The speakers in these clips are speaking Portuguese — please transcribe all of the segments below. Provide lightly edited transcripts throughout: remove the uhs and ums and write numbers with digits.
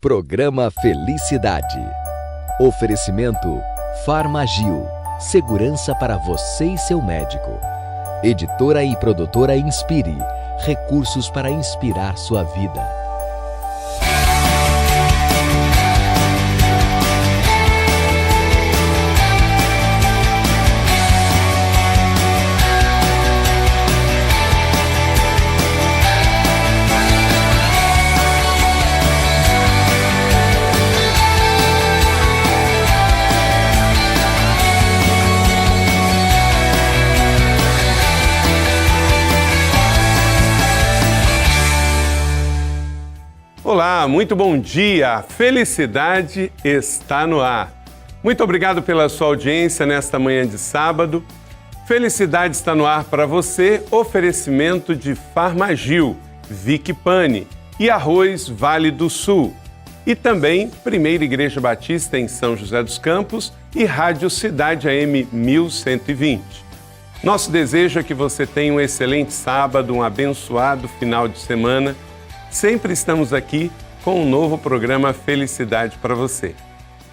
Programa Felicidade. Oferecimento Farmagil. Segurança para você e seu médico. Editora e produtora Inspire. Recursos para inspirar sua vida. Olá, muito bom dia! A felicidade está no ar. Muito obrigado pela sua audiência nesta manhã de sábado. Felicidade está no ar para você, oferecimento de Farmagil, Vic Pane e Arroz Vale do Sul. E também Primeira Igreja Batista em São José dos Campos e Rádio Cidade AM 1120. Nosso desejo é que você tenha um excelente sábado, um abençoado final de semana. Sempre estamos aqui com um novo programa Felicidade para você.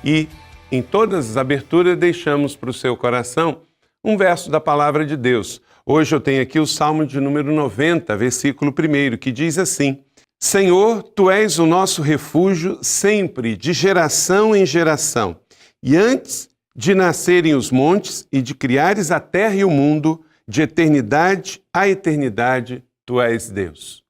E em todas as aberturas deixamos para o seu coração um verso da Palavra de Deus. Hoje eu tenho aqui o Salmo de número 90, versículo 1, que diz assim: Senhor, Tu és o nosso refúgio sempre, de geração em geração. E antes de nascerem os montes e de criares a terra e o mundo, de eternidade a eternidade, Tu és Deus.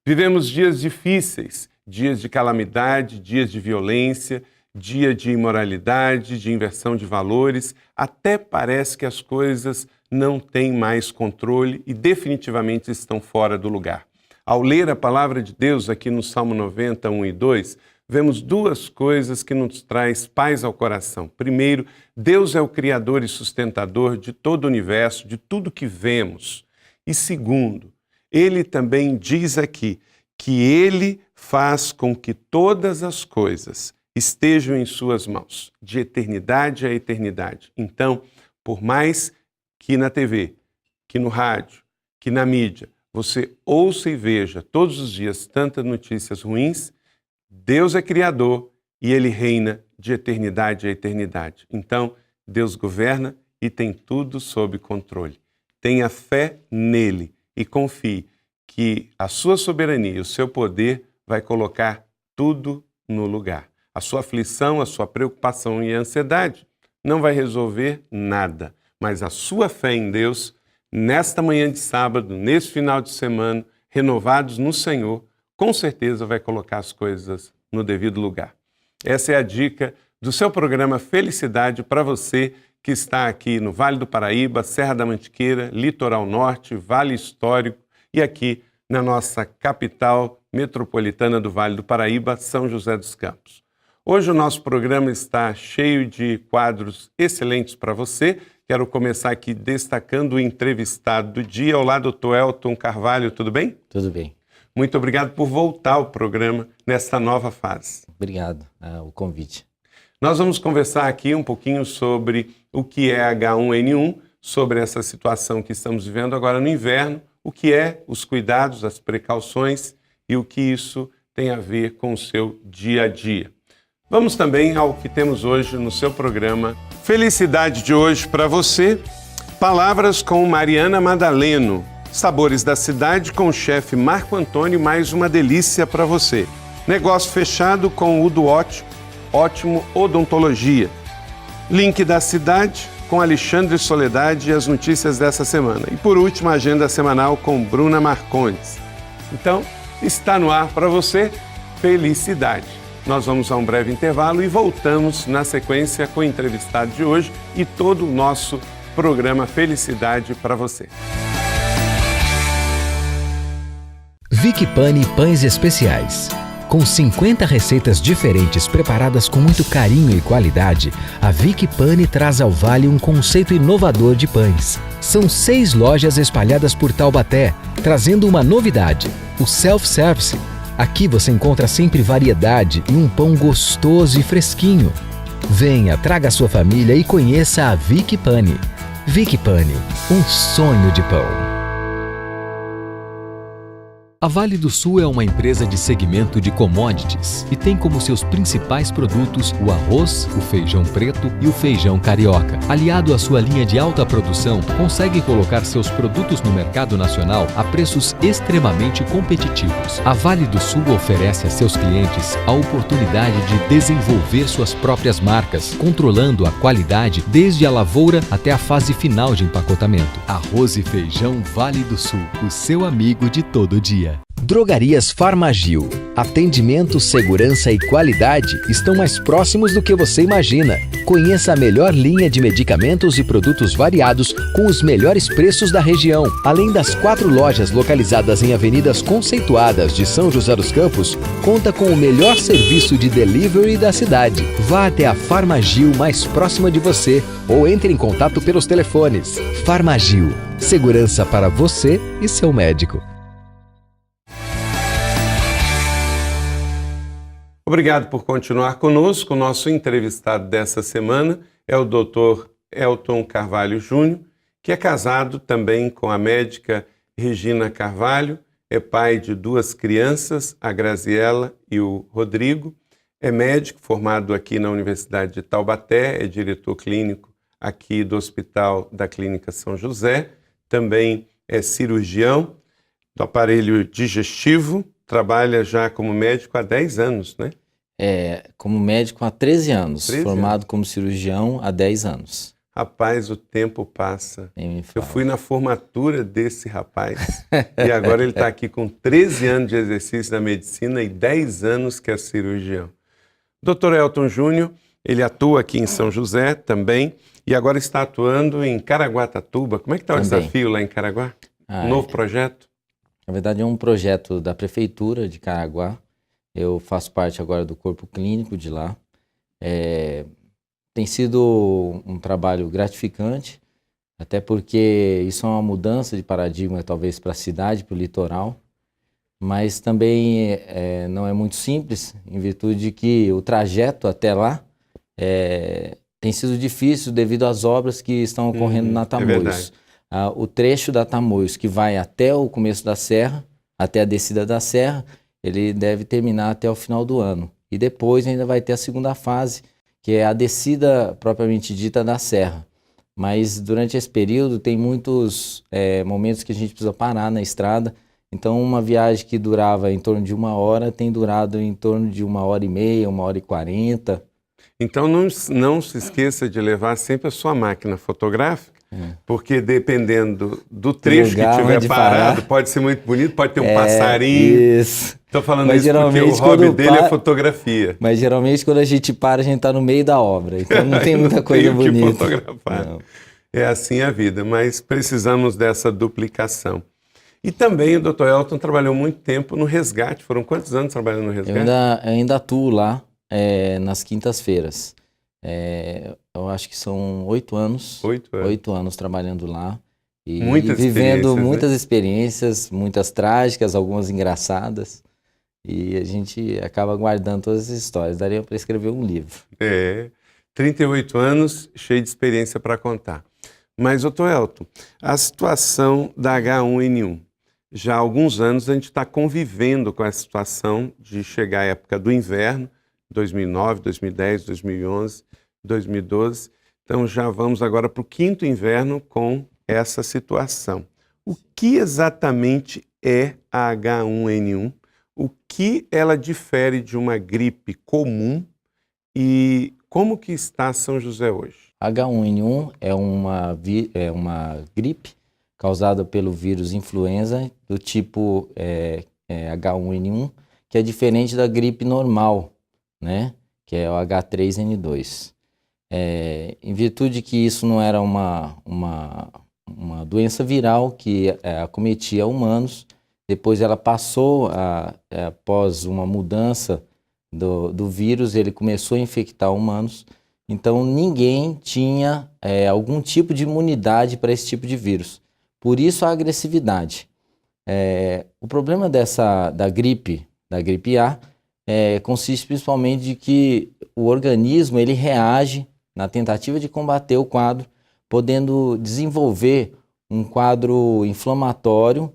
Vivemos dias difíceis, dias de calamidade, dias de violência, dia de imoralidade, de inversão de valores. Até parece que as coisas não têm mais controle e definitivamente estão fora do lugar. Ao ler a palavra de Deus aqui no Salmo 90, 1 e 2, vemos duas coisas que nos traz paz ao coração. Primeiro, Deus é o Criador e sustentador de todo o universo, de tudo que vemos. E segundo, Ele também diz aqui que Ele faz com que todas as coisas estejam em suas mãos, de eternidade a eternidade. Então, por mais que na TV, que no rádio, que na mídia, você ouça e veja todos os dias tantas notícias ruins, Deus é Criador e Ele reina de eternidade a eternidade. Então, Deus governa e tem tudo sob controle. Tenha fé nele e confie que a sua soberania e o seu poder vai colocar tudo no lugar. A sua aflição, a sua preocupação e a ansiedade não vai resolver nada, mas a sua fé em Deus, nesta manhã de sábado, nesse final de semana, renovados no Senhor, com certeza vai colocar as coisas no devido lugar. Essa é a dica do seu programa Felicidade para você que está aqui no Vale do Paraíba, Serra da Mantiqueira, Litoral Norte, Vale Histórico e aqui na nossa capital metropolitana do Vale do Paraíba, São José dos Campos. Hoje o nosso programa está cheio de quadros excelentes para você. Quero começar aqui destacando o entrevistado do dia. Olá, doutor Elton Carvalho, tudo bem? Tudo bem. Muito obrigado por voltar ao programa nesta nova fase. Obrigado o convite. Nós vamos conversar aqui um pouquinho sobre o que é H1N1, sobre essa situação que estamos vivendo agora no inverno, o que é os cuidados, as precauções e o que isso tem a ver com o seu dia a dia. Vamos também ao que temos hoje no seu programa. Felicidade de hoje para você, palavras com Mariana Madaleno, sabores da cidade com o chefe Marco Antônio, mais uma delícia para você. Negócio fechado com o do Ótimo Odontologia. Link da cidade com Alexandre Soledade e as notícias dessa semana. E por último, a agenda semanal com Bruna Marcondes. Então, está no ar para você, Felicidade. Nós vamos a um breve intervalo e voltamos na sequência com o entrevistado de hoje e todo o nosso programa Felicidade para você. Vic Pane Pães Especiais. Com 50 receitas diferentes preparadas com muito carinho e qualidade, a Vic Pane traz ao Vale um conceito inovador de pães. São 6 lojas espalhadas por Taubaté, trazendo uma novidade, o self-service. Aqui você encontra sempre variedade e um pão gostoso e fresquinho. Venha, traga a sua família e conheça a Vic Pane. Vic Pane, um sonho de pão. A Vale do Sul é uma empresa de segmento de commodities e tem como seus principais produtos o arroz, o feijão preto e o feijão carioca. Aliado à sua linha de alta produção, consegue colocar seus produtos no mercado nacional a preços extremamente competitivos. A Vale do Sul oferece a seus clientes a oportunidade de desenvolver suas próprias marcas, controlando a qualidade desde a lavoura até a fase final de empacotamento. Arroz e feijão Vale do Sul, o seu amigo de todo dia. Drogarias Farmagil. Atendimento, segurança e qualidade estão mais próximos do que você imagina. Conheça a melhor linha de medicamentos e produtos variados com os melhores preços da região. Além das 4 lojas localizadas em avenidas conceituadas de São José dos Campos, conta com o melhor serviço de delivery da cidade. Vá até a Farmagil mais próxima de você ou entre em contato pelos telefones. Farmagil. Segurança para você e seu médico. Obrigado por continuar conosco. O nosso entrevistado dessa semana é o Dr. Elton Carvalho Júnior, que é casado também com a médica Regina Carvalho, é pai de 2 crianças, a Graziela e o Rodrigo, é médico formado aqui na Universidade de Taubaté, é diretor clínico aqui do Hospital da Clínica São José, também é cirurgião do aparelho digestivo, trabalha já como médico há 10 anos, né? Como médico há 13 anos, 13 formado anos. como cirurgião há 10 anos. Rapaz, o tempo passa. Nem me Eu fala. fui na formatura desse rapaz e agora ele está aqui com 13 anos de exercício da medicina e 10 anos que é cirurgião. Dr. Elton Júnior, ele atua aqui em São José também e agora está atuando em Caraguatatuba. Como é que está o Também. desafio lá em Caraguá? Novo projeto? Na verdade, é um projeto da Prefeitura de Caraguá. Eu faço parte agora do corpo clínico de lá. Tem sido um trabalho gratificante, até porque isso é uma mudança de paradigma, talvez, para a cidade, para o litoral, mas também não é muito simples, em virtude de que o trajeto até lá tem sido difícil devido às obras que estão ocorrendo na Tamoios. O trecho da Tamoios, que vai até o começo da serra, até a descida da serra, ele deve terminar até o final do ano. E depois ainda vai ter a segunda fase, que é a descida propriamente dita da serra. Mas durante esse período tem muitos momentos que a gente precisa parar na estrada. Então uma viagem que durava em torno de 1 hora tem durado em torno de 1h30, 1h40. Então não se esqueça de levar sempre a sua máquina fotográfica, porque dependendo do trecho que tiver parado, pode ser muito bonito, pode ter um passarinho. Isso. Estou falando Mas isso porque o hobby dele é fotografia. Mas geralmente quando a gente para, a gente está no meio da obra, então não tem muita coisa bonita. Não tem o que fotografar. Não. É assim a vida, mas precisamos dessa duplicação. E também o Dr. Elton trabalhou muito tempo no resgate. Foram quantos anos trabalhando no resgate? Eu ainda atuo lá nas quintas-feiras. Eu acho que são 8 anos. 8 anos trabalhando lá. E vivendo muitas experiências, muitas trágicas, algumas engraçadas. E a gente acaba guardando todas as histórias. Daria para escrever um livro. 38 anos, cheio de experiência para contar. Mas, doutor Elton, a situação da H1N1. Já há alguns anos a gente está convivendo com essa situação de chegar à época do inverno, 2009, 2010, 2011, 2012. Então já vamos agora para o 5º inverno com essa situação. O que exatamente é a H1N1? O que ela difere de uma gripe comum e como que está São José hoje? H1N1 é uma gripe causada pelo vírus influenza do tipo H1N1, que é diferente da gripe normal, né? Que é o H3N2. Em virtude que isso não era uma doença viral que acometia humanos, depois ela passou, após uma mudança do vírus, ele começou a infectar humanos, então ninguém tinha algum tipo de imunidade para esse tipo de vírus. Por isso a agressividade. O problema da gripe A consiste principalmente de que o organismo ele reage na tentativa de combater o quadro, podendo desenvolver um quadro inflamatório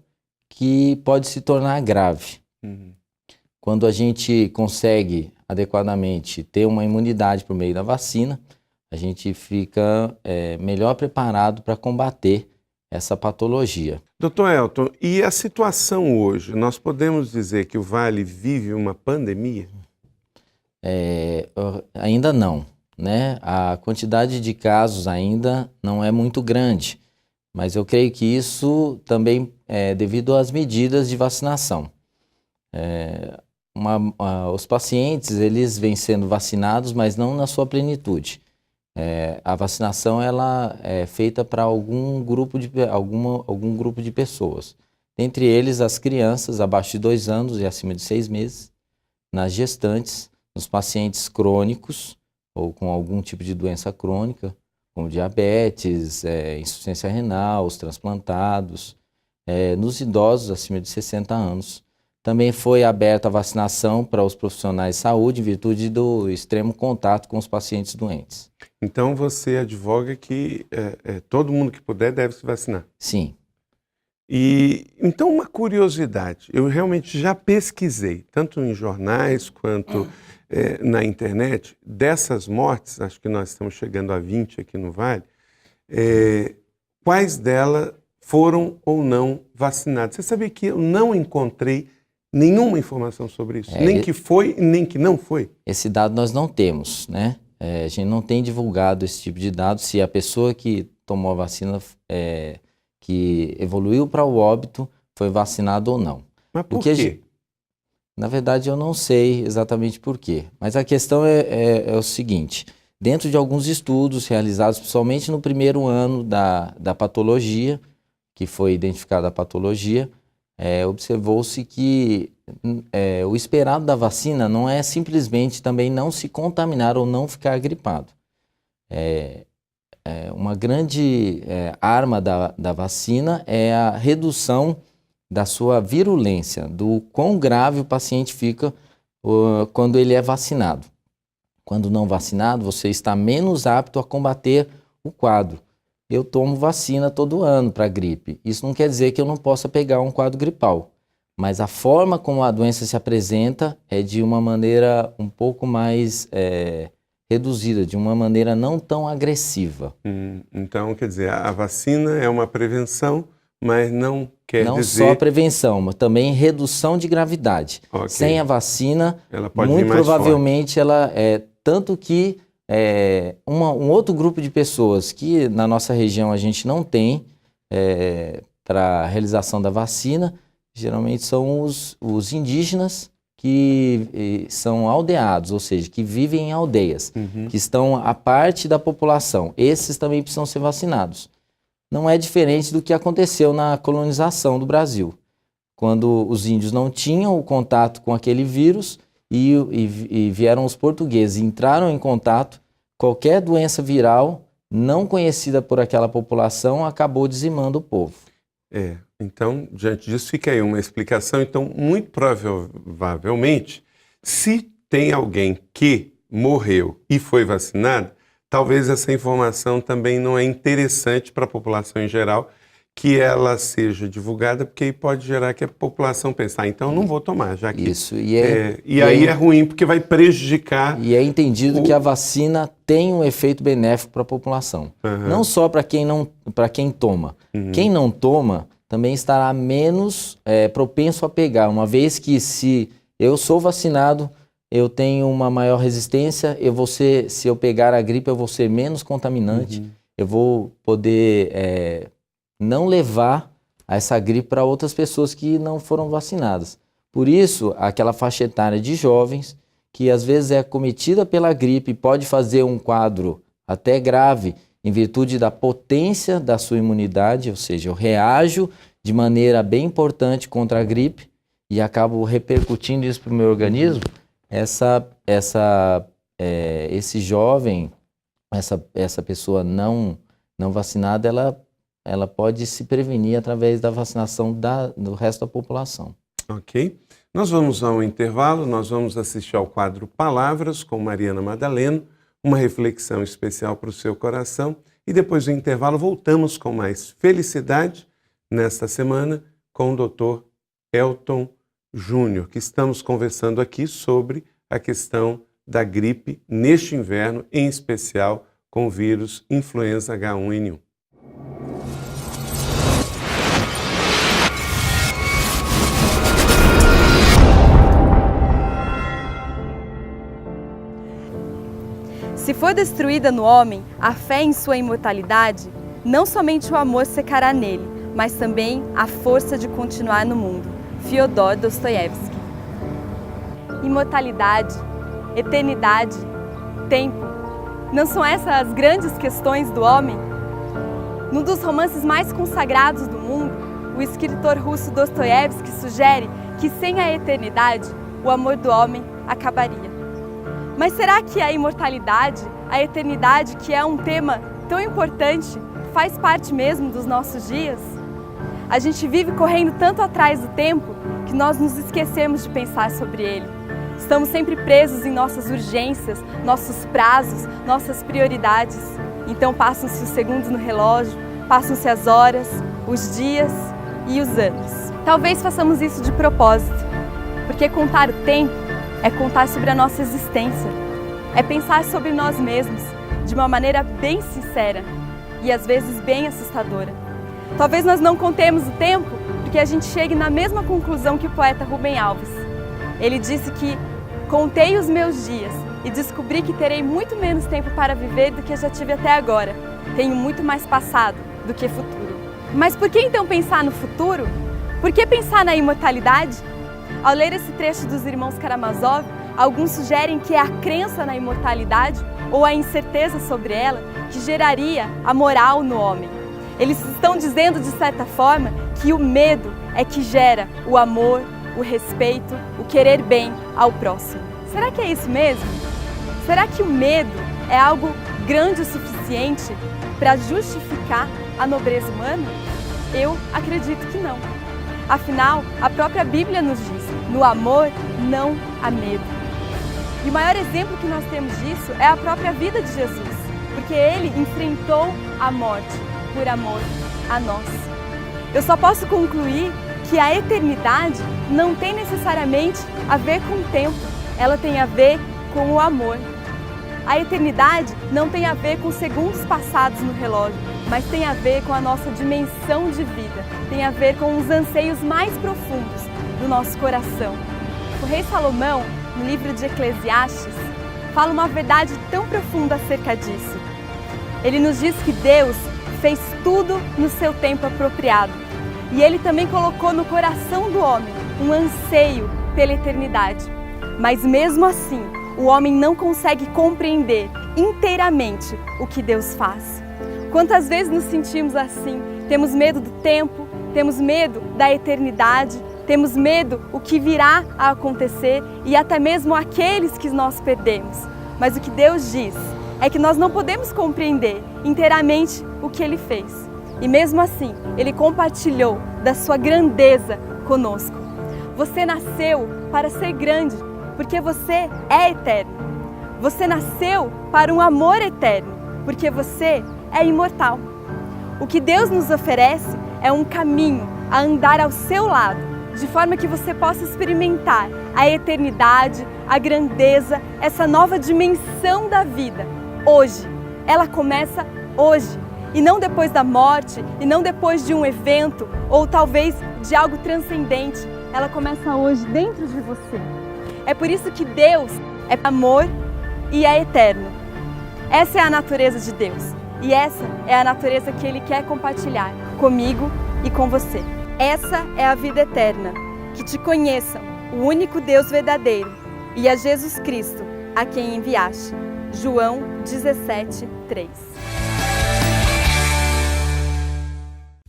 que pode se tornar grave. Quando a gente consegue adequadamente ter uma imunidade por meio da vacina, a gente fica melhor preparado para combater essa patologia. Doutor Elton, e a situação hoje? Nós podemos dizer que o Vale vive uma pandemia? Ainda não, né? A quantidade de casos ainda não é muito grande, mas eu creio que isso também é devido às medidas de vacinação. Os pacientes, eles vêm sendo vacinados, mas não na sua plenitude. A vacinação ela é feita para algum grupo de pessoas. Entre eles, as crianças abaixo de 2 anos e acima de 6 meses, nas gestantes, nos pacientes crônicos ou com algum tipo de doença crônica, como diabetes, insuficiência renal, os transplantados, nos idosos acima de 60 anos. Também foi aberta a vacinação para os profissionais de saúde em virtude do extremo contato com os pacientes doentes. Então você advoga que todo mundo que puder deve se vacinar? Sim. E então uma curiosidade, eu realmente já pesquisei, tanto em jornais quanto na internet, dessas mortes, acho que nós estamos chegando a 20 aqui no Vale, quais delas foram ou não vacinadas? Você sabia que eu não encontrei nenhuma informação sobre isso? Nem que foi, nem que não foi? Esse dado nós não temos, né? A gente não tem divulgado esse tipo de dado, se a pessoa que tomou a vacina, que evoluiu para o óbito, foi vacinada ou não. Mas por quê? Na verdade, eu não sei exatamente por quê. Mas a questão é o seguinte, dentro de alguns estudos realizados, principalmente no primeiro ano da patologia, que foi identificada a patologia, observou-se que o esperado da vacina não é simplesmente também não se contaminar ou não ficar gripado. Uma grande arma da vacina é a redução da sua virulência, do quão grave o paciente fica quando ele é vacinado. Quando não vacinado, você está menos apto a combater o quadro. Eu tomo vacina todo ano para gripe. Isso não quer dizer que eu não possa pegar um quadro gripal, mas a forma como a doença se apresenta é de uma maneira um pouco mais reduzida, de uma maneira não tão agressiva. Então, quer dizer, a vacina é uma prevenção, mas não quer dizer... Não só prevenção, mas também redução de gravidade. Okay. Sem a vacina, ela pode muito vir mais provavelmente forte. ela tanto que um outro grupo de pessoas que na nossa região a gente não tem para a realização da vacina, geralmente são os indígenas que são aldeados, ou seja, que vivem em aldeias, que estão à parte da população. Esses também precisam ser vacinados. Não é diferente do que aconteceu na colonização do Brasil, quando os índios não tinham o contato com aquele vírus e vieram os portugueses, entraram em contato, qualquer doença viral não conhecida por aquela população acabou dizimando o povo. Então, diante disso, fica aí uma explicação. Então, muito provavelmente, se tem alguém que morreu e foi vacinado, talvez essa informação também não é interessante para a população em geral, que ela seja divulgada, porque aí pode gerar que a população pense, então não vou tomar, já que... Isso, e aí é ruim, porque vai prejudicar... E é entendido que a vacina tem um efeito benéfico para a população. Não só para quem toma. Quem não toma também estará menos propenso a pegar, uma vez que se eu sou vacinado, eu tenho uma maior resistência, se eu pegar a gripe, eu vou ser menos contaminante, eu vou poder... não levar essa gripe para outras pessoas que não foram vacinadas. Por isso, aquela faixa etária de jovens, que às vezes é acometida pela gripe, pode fazer um quadro até grave, em virtude da potência da sua imunidade, ou seja, eu reajo de maneira bem importante contra a gripe e acabo repercutindo isso para o meu organismo, esse jovem, essa pessoa não vacinada, ela pode se prevenir através da vacinação do resto da população. Ok. Nós vamos a um intervalo, nós vamos assistir ao quadro Palavras com Mariana Madaleno, uma reflexão especial para o seu coração, e depois do intervalo voltamos com mais felicidade nesta semana com o Dr. Elton Júnior, que estamos conversando aqui sobre a questão da gripe neste inverno, em especial com o vírus influenza H1N1. Se for destruída no homem a fé em sua imortalidade, não somente o amor secará nele, mas também a força de continuar no mundo. Fyodor Dostoiévski. Imortalidade, eternidade, tempo, não são essas as grandes questões do homem? Num dos romances mais consagrados do mundo, o escritor russo Dostoiévski sugere que sem a eternidade, o amor do homem acabaria. Mas será que a imortalidade, a eternidade, que é um tema tão importante, faz parte mesmo dos nossos dias? A gente vive correndo tanto atrás do tempo que nós nos esquecemos de pensar sobre ele. Estamos sempre presos em nossas urgências, nossos prazos, nossas prioridades. Então passam-se os segundos no relógio, passam-se as horas, os dias e os anos. Talvez façamos isso de propósito, porque contar o tempo é contar sobre a nossa existência, é pensar sobre nós mesmos de uma maneira bem sincera e às vezes bem assustadora. Talvez nós não contemos o tempo porque a gente chegue na mesma conclusão que o poeta Rubem Alves. Ele disse que contei os meus dias e descobri que terei muito menos tempo para viver do que já tive até agora. Tenho muito mais passado do que futuro. Mas por que então pensar no futuro? Por que pensar na imortalidade? Ao ler esse trecho dos irmãos Karamazov, alguns sugerem que é a crença na imortalidade ou a incerteza sobre ela que geraria a moral no homem. Eles estão dizendo, de certa forma, que o medo é que gera o amor, o respeito, o querer bem ao próximo. Será que é isso mesmo? Será que o medo é algo grande o suficiente para justificar a nobreza humana? Eu acredito que não. Afinal, a própria Bíblia nos diz: no amor não há medo. E o maior exemplo que nós temos disso é a própria vida de Jesus, porque ele enfrentou a morte por amor a nós. Eu só posso concluir que a eternidade não tem necessariamente a ver com o tempo, ela tem a ver com o amor. A eternidade não tem a ver com segundos passados no relógio, mas tem a ver com a nossa dimensão de vida, tem a ver com os anseios mais profundos do nosso coração. O rei Salomão, no livro de Eclesiastes, fala uma verdade tão profunda acerca disso. Ele nos diz que Deus fez tudo no seu tempo apropriado e ele também colocou no coração do homem um anseio pela eternidade. Mas mesmo assim, o homem não consegue compreender inteiramente o que Deus faz. Quantas vezes nos sentimos assim? Temos medo do tempo, temos medo da eternidade, temos medo o que virá a acontecer e até mesmo aqueles que nós perdemos. Mas o que Deus diz é que nós não podemos compreender inteiramente o que Ele fez. E mesmo assim, Ele compartilhou da sua grandeza conosco. Você nasceu para ser grande, porque você é eterno. Você nasceu para um amor eterno, porque você é imortal. O que Deus nos oferece é um caminho a andar ao seu lado, de forma que você possa experimentar a eternidade, a grandeza, essa nova dimensão da vida. Hoje, ela começa hoje, e não depois da morte, e não depois de um evento, ou talvez de algo transcendente. Ela começa hoje, dentro de você. É por isso que Deus é amor e é eterno. Essa é a natureza de Deus. E essa é a natureza que Ele quer compartilhar comigo e com você. Essa é a vida eterna, que te conheçam, o único Deus verdadeiro, e a Jesus Cristo, a quem enviaste. João 17:3.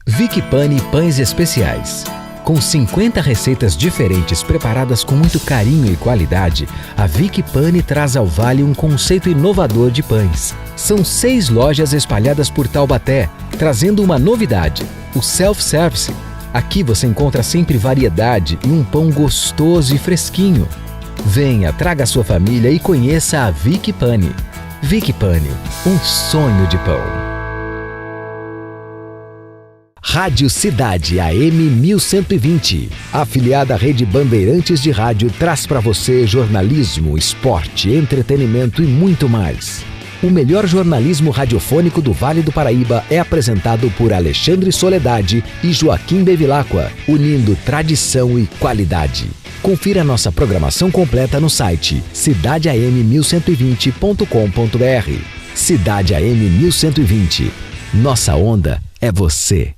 Vicky Pani Pães Especiais. Com 50 receitas diferentes preparadas com muito carinho e qualidade, a Vicky Pani traz ao Vale um conceito inovador de pães. São 6 lojas espalhadas por Taubaté, trazendo uma novidade, o self-service. Aqui você encontra sempre variedade e um pão gostoso e fresquinho. Venha, traga a sua família e conheça a Vicky Pani. Vicky Pani, um sonho de pão. Rádio Cidade AM 1120. A afiliada Rede Bandeirantes de Rádio traz para você jornalismo, esporte, entretenimento e muito mais. O melhor jornalismo radiofônico do Vale do Paraíba é apresentado por Alexandre Soledade e Joaquim Bevilacqua, unindo tradição e qualidade. Confira nossa programação completa no site cidadeam1120.com.br. Cidade AM 1120. Nossa onda é você.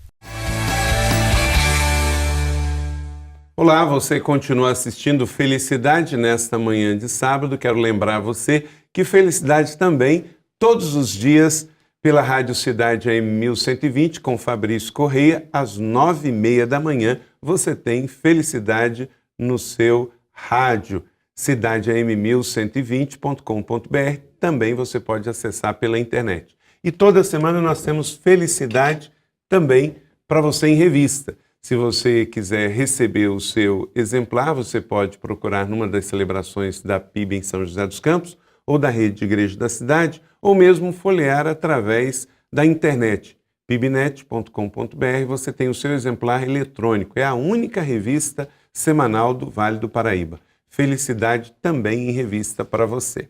Olá, você continua assistindo Felicidade nesta manhã de sábado. Quero lembrar você que Felicidade também, todos os dias, pela Rádio Cidade AM 1120, com Fabrício Correia, às 9h30 da manhã, você tem Felicidade no seu rádio, cidadeam1120.com.br. Também você pode acessar pela internet. E toda semana nós temos Felicidade também para você em revista. Se você quiser receber o seu exemplar, você pode procurar numa das celebrações da PIB em São José dos Campos, ou da Rede de Igreja da Cidade, ou mesmo folhear através da internet, pibnet.com.br. Você tem o seu exemplar eletrônico. É a única revista semanal do Vale do Paraíba. Felicidade também em revista para você.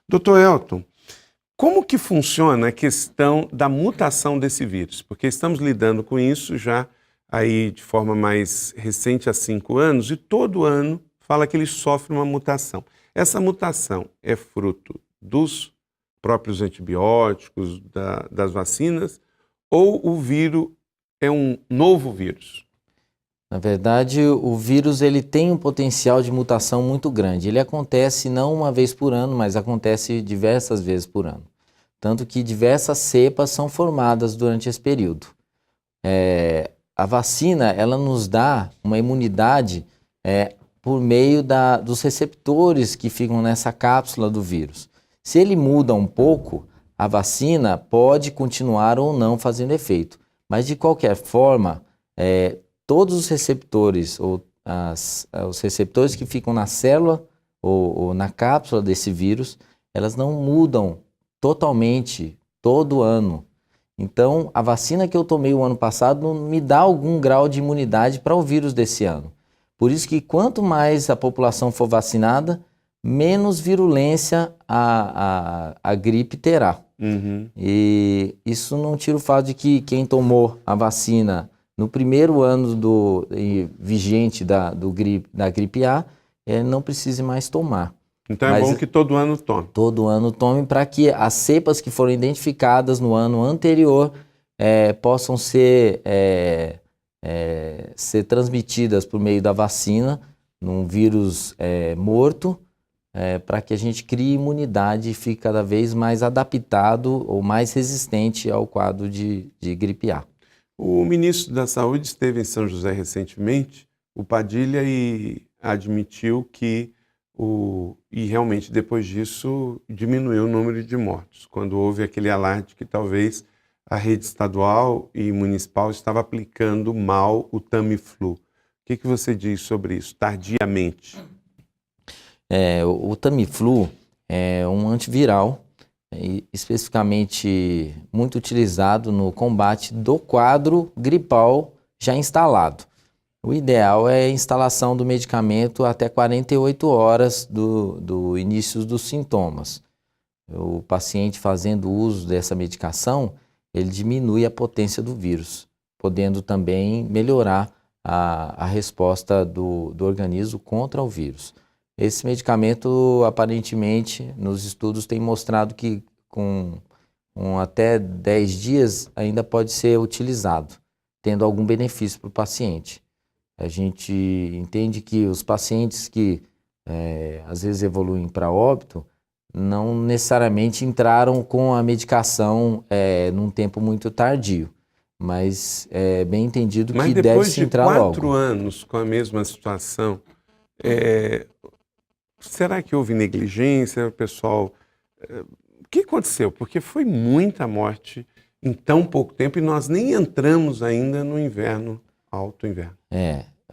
Doutor Elton, como que funciona a questão da mutação desse vírus? Porque estamos lidando com isso já aí de forma mais recente, há 5 anos, e todo ano fala que ele sofre uma mutação. Essa mutação é fruto dos próprios antibióticos, das vacinas, ou o vírus é um novo vírus? Na verdade, o vírus ele tem um potencial de mutação muito grande. Ele acontece não uma vez por ano, mas acontece diversas vezes por ano. Tanto que diversas cepas são formadas durante esse período. A vacina, ela nos dá uma imunidade por meio dos receptores que ficam nessa cápsula do vírus. Se ele muda um pouco, a vacina pode continuar ou não fazendo efeito. Mas, de qualquer forma, todos os receptores, ou os receptores que ficam na célula ou na cápsula desse vírus, elas não mudam totalmente todo ano. Então, a vacina que eu tomei o ano passado me dá algum grau de imunidade para o vírus desse ano. Por isso que quanto mais a população for vacinada, menos virulência a gripe terá. Uhum. E isso não tira o fato de que quem tomou a vacina no primeiro ano vigente da gripe A, não precise mais tomar. Então é bom que todo ano tome. Todo ano tome para que as cepas que foram identificadas no ano anterior possam ser transmitidas por meio da vacina num vírus morto, para que a gente crie imunidade e fique cada vez mais adaptado ou mais resistente ao quadro de gripe A. O ministro da Saúde esteve em São José recentemente, o Padilha, e admitiu que e realmente depois disso diminuiu o número de mortos, quando houve aquele alarde que talvez a rede estadual e municipal estava aplicando mal o Tamiflu. O que você diz sobre isso, tardiamente? O Tamiflu é um antiviral, especificamente muito utilizado no combate do quadro gripal já instalado. O ideal é a instalação do medicamento até 48 horas do início dos sintomas. O paciente fazendo uso dessa medicação, ele diminui a potência do vírus, podendo também melhorar a resposta do organismo contra o vírus. Esse medicamento, aparentemente, nos estudos tem mostrado que com até 10 dias ainda pode ser utilizado, tendo algum benefício para o paciente. A gente entende que os pacientes que às vezes evoluem para óbito não necessariamente entraram com a medicação num tempo muito tardio, mas é bem entendido que deve-se entrar logo. Mas depois de 4 anos com a mesma situação, será que houve negligência, pessoal? O que aconteceu? Porque foi muita morte em tão pouco tempo e nós nem entramos ainda no inverno, alto inverno.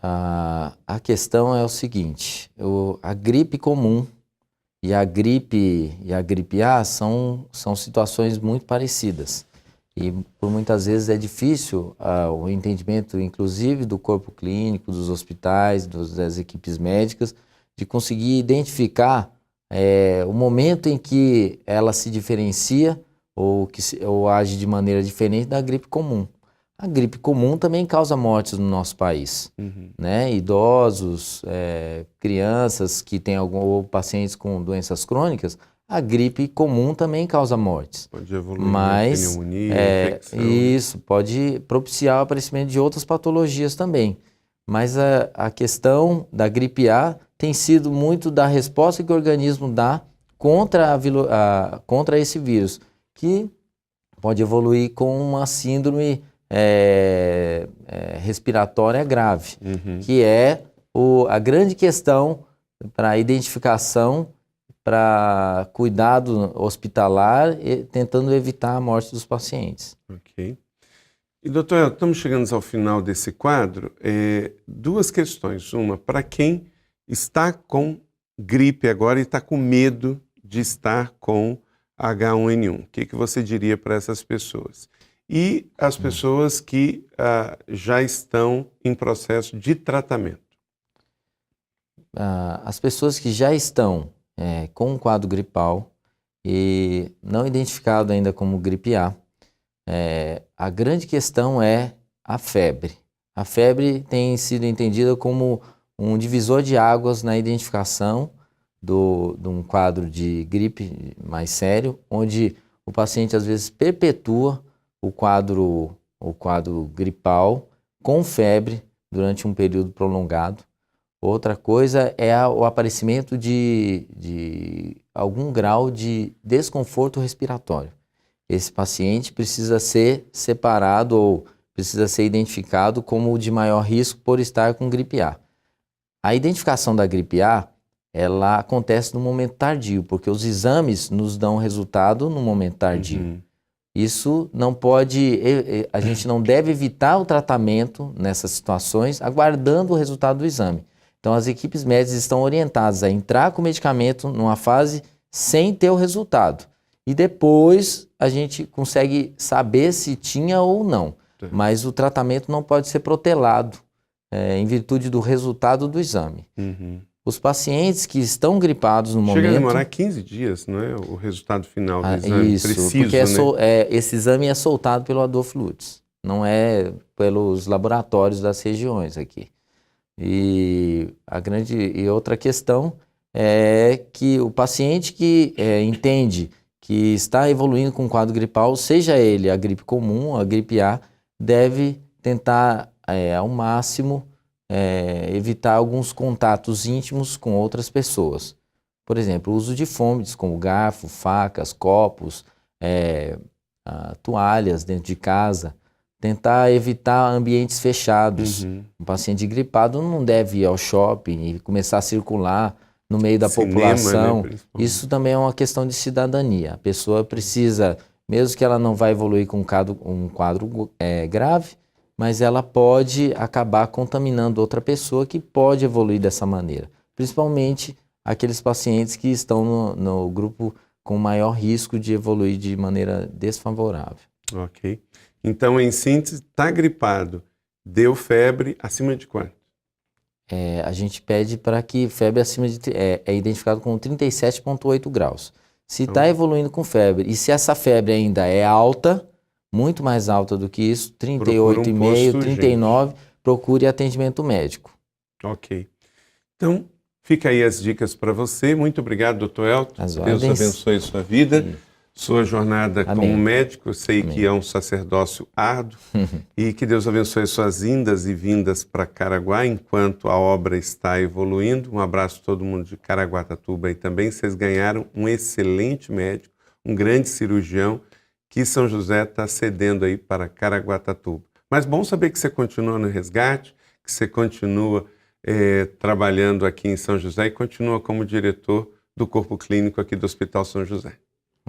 A questão é o seguinte, a gripe comum e a gripe A são situações muito parecidas. E por muitas vezes é difícil o entendimento, inclusive do corpo clínico, dos hospitais, das equipes médicas, de conseguir identificar o momento em que ela se diferencia ou age de maneira diferente da gripe comum. A gripe comum também causa mortes no nosso país, né? Idosos, crianças que têm ou pacientes com doenças crônicas, a gripe comum também causa mortes. Pode evoluir em pneumonia, infecção. Isso, pode propiciar o aparecimento de outras patologias também. Mas a questão da gripe A tem sido muito da resposta que o organismo dá contra esse vírus, que pode evoluir com uma síndrome respiratória grave, que é a grande questão para identificação, para cuidado hospitalar, tentando evitar a morte dos pacientes. Ok. E doutor, estamos chegando ao final desse quadro. Duas questões. Uma, para quem está com gripe agora e está com medo de estar com H1N1, o que você diria para essas pessoas? E as pessoas que já estão em processo de tratamento? As pessoas que já estão com um quadro gripal e não identificado ainda como gripe A, a grande questão é a febre. A febre tem sido entendida como um divisor de águas na identificação de um quadro de gripe mais sério, onde o paciente às vezes perpetua o quadro gripal com febre durante um período prolongado. Outra coisa é o aparecimento de algum grau de desconforto respiratório. Esse paciente precisa ser separado ou precisa ser identificado como o de maior risco por estar com gripe A. A identificação da gripe A, ela acontece no momento tardio, porque os exames nos dão resultado no momento tardio. Isso não pode, a gente não deve evitar o tratamento nessas situações aguardando o resultado do exame. Então as equipes médicas estão orientadas a entrar com o medicamento numa fase sem ter o resultado. E depois a gente consegue saber se tinha ou não. Mas o tratamento não pode ser protelado em virtude do resultado do exame. Os pacientes que estão gripados no momento... Chega a demorar 15 dias, não é? O resultado final do exame. Isso, preciso, porque né? Esse exame é soltado pelo Adolfo Lutz, não é pelos laboratórios das regiões aqui. E outra questão é que o paciente que entende que está evoluindo com um quadro gripal, seja ele a gripe comum, a gripe A, deve tentar ao máximo evitar alguns contatos íntimos com outras pessoas. Por exemplo, o uso de fomes como garfo, facas, copos, toalhas dentro de casa. Tentar evitar ambientes fechados. Um paciente gripado não deve ir ao shopping e começar a circular no meio da população. Né, isso também é uma questão de cidadania. A pessoa precisa, mesmo que ela não vai evoluir com um quadro grave, mas ela pode acabar contaminando outra pessoa que pode evoluir dessa maneira. Principalmente aqueles pacientes que estão no grupo com maior risco de evoluir de maneira desfavorável. Ok. Então, em síntese, está gripado, deu febre, acima de quanto? A gente pede para que febre acima de... é identificado com 37,8 graus. Se está evoluindo com febre, e se essa febre ainda é alta, muito mais alta do que isso, 38,5, 39, procure atendimento médico. Ok. Então, fica aí as dicas para você. Muito obrigado, doutor Elton. Deus abençoe a sua vida. Sua jornada como médico, eu sei que é um sacerdócio árduo e que Deus abençoe suas indas e vindas para Caraguá enquanto a obra está evoluindo. Um abraço a todo mundo de Caraguatatuba e também vocês ganharam um excelente médico, um grande cirurgião que São José está cedendo aí para Caraguatatuba. Mas bom saber que você continua no resgate, que você continua trabalhando aqui em São José e continua como diretor do Corpo Clínico aqui do Hospital São José.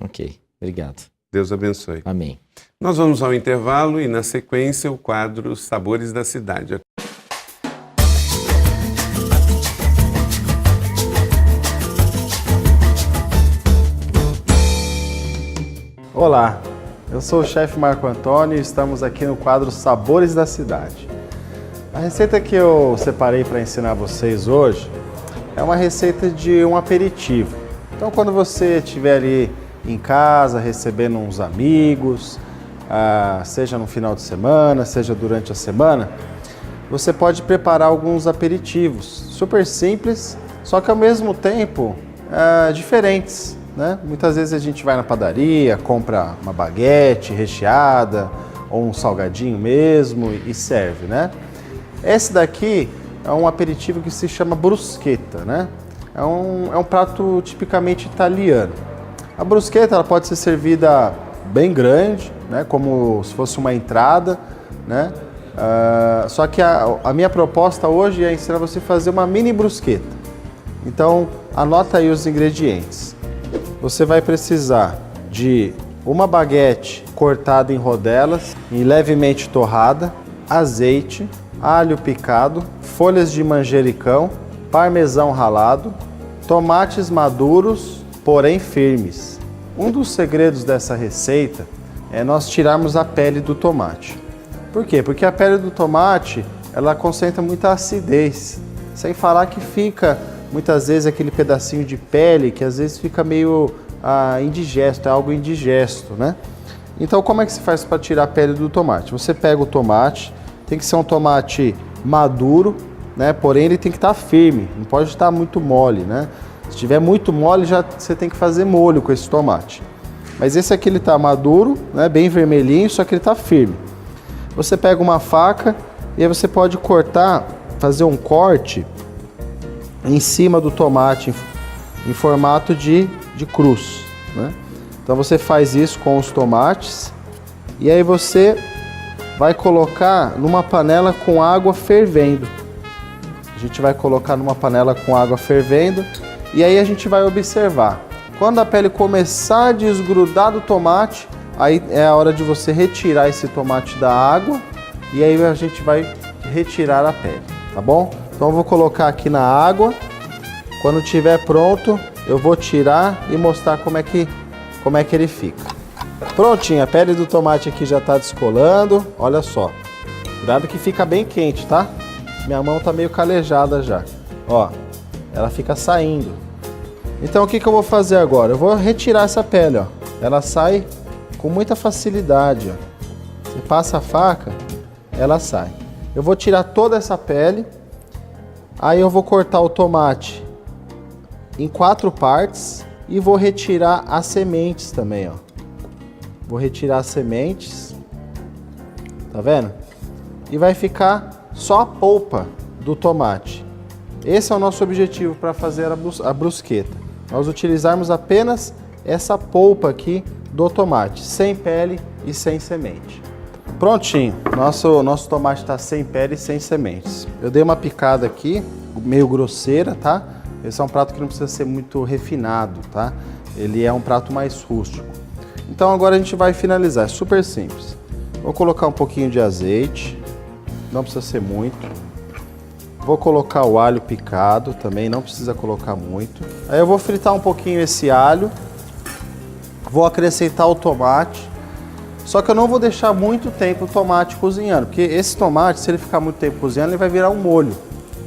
Ok, obrigado. Deus abençoe. Amém. Nós vamos ao intervalo e, na sequência, o quadro Sabores da Cidade. Olá, Eu sou o chefe Marco Antônio e estamos aqui no quadro Sabores da Cidade. A receita que eu separei para ensinar vocês hoje é uma receita de um aperitivo. Então, quando você estiver ali em casa recebendo uns amigos, seja no final de semana, seja durante a semana, você pode preparar alguns aperitivos super simples, só que ao mesmo tempo diferentes, né? Muitas vezes a gente vai na padaria, compra uma baguete recheada ou um salgadinho mesmo e serve, né? Esse daqui é um aperitivo que se chama bruschetta, né? É um prato tipicamente italiano. A bruschetta ela pode ser servida bem grande, né? Como se fosse uma entrada, né? Só que a minha proposta hoje é ensinar você a fazer uma mini bruschetta. Então, anota aí os ingredientes. Você vai precisar de uma baguete cortada em rodelas e levemente torrada, azeite, alho picado, folhas de manjericão, parmesão ralado, tomates maduros, porém firmes. Um dos segredos dessa receita é nós tirarmos a pele do tomate. Por quê? Porque a pele do tomate, ela concentra muita acidez. Sem falar que fica, muitas vezes, aquele pedacinho de pele que às vezes fica meio indigesto, é algo indigesto, né? Então, como é que se faz para tirar a pele do tomate? Você pega o tomate, tem que ser um tomate maduro, né? Porém, ele tem que estar firme, não pode estar muito mole, né? Se estiver muito mole, já você tem que fazer molho com esse tomate. Mas esse aqui ele está maduro, né? Bem vermelhinho, só que ele está firme. Você pega uma faca e aí você pode cortar, fazer um corte em cima do tomate em formato de cruz, né? Então você faz isso com os tomates e aí você vai colocar numa panela com água fervendo. A gente vai colocar numa panela com água fervendo e aí a gente vai observar. Quando a pele começar a desgrudar do tomate, aí é a hora de você retirar esse tomate da água e aí a gente vai retirar a pele, tá bom? Então eu vou colocar aqui na água. Quando estiver pronto, eu vou tirar e mostrar como é que ele fica. Prontinho, a pele do tomate aqui já está descolando. Olha só. Cuidado que fica bem quente, tá? Minha mão tá meio calejada já. Ó, ela fica saindo. Então o que eu vou fazer agora? Eu vou retirar essa pele, ó. Ela sai com muita facilidade, ó. Você passa a faca, ela sai. Eu vou tirar toda essa pele. Aí eu vou cortar o tomate em 4 partes e vou retirar as sementes também, ó. Vou retirar as sementes, tá vendo? E vai ficar só a polpa do tomate. Esse é o nosso objetivo para fazer a bruschetta. Nós utilizarmos apenas essa polpa aqui do tomate, sem pele e sem semente. Prontinho, nosso tomate está sem pele e sem sementes. Eu dei uma picada aqui, meio grosseira, tá? Esse é um prato que não precisa ser muito refinado, tá? Ele é um prato mais rústico. Então agora a gente vai finalizar, é super simples. Vou colocar um pouquinho de azeite, não precisa ser muito. Vou colocar o alho picado, também não precisa colocar muito. Aí eu vou fritar um pouquinho esse alho. Vou acrescentar o tomate. Só que eu não vou deixar muito tempo o tomate cozinhando, porque esse tomate, se ele ficar muito tempo cozinhando, ele vai virar um molho,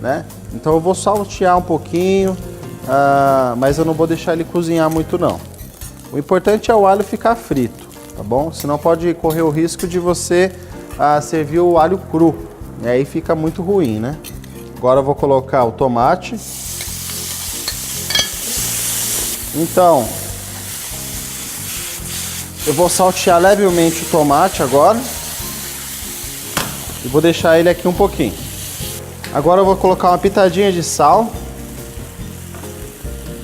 né? Então eu vou saltear um pouquinho, mas eu não vou deixar ele cozinhar muito não. O importante é o alho ficar frito, tá bom? Senão pode correr o risco de você servir o alho cru, e aí fica muito ruim, né? Agora eu vou colocar o tomate. Então, eu vou saltear levemente o tomate agora e vou deixar ele aqui um pouquinho. Agora eu vou colocar uma pitadinha de sal,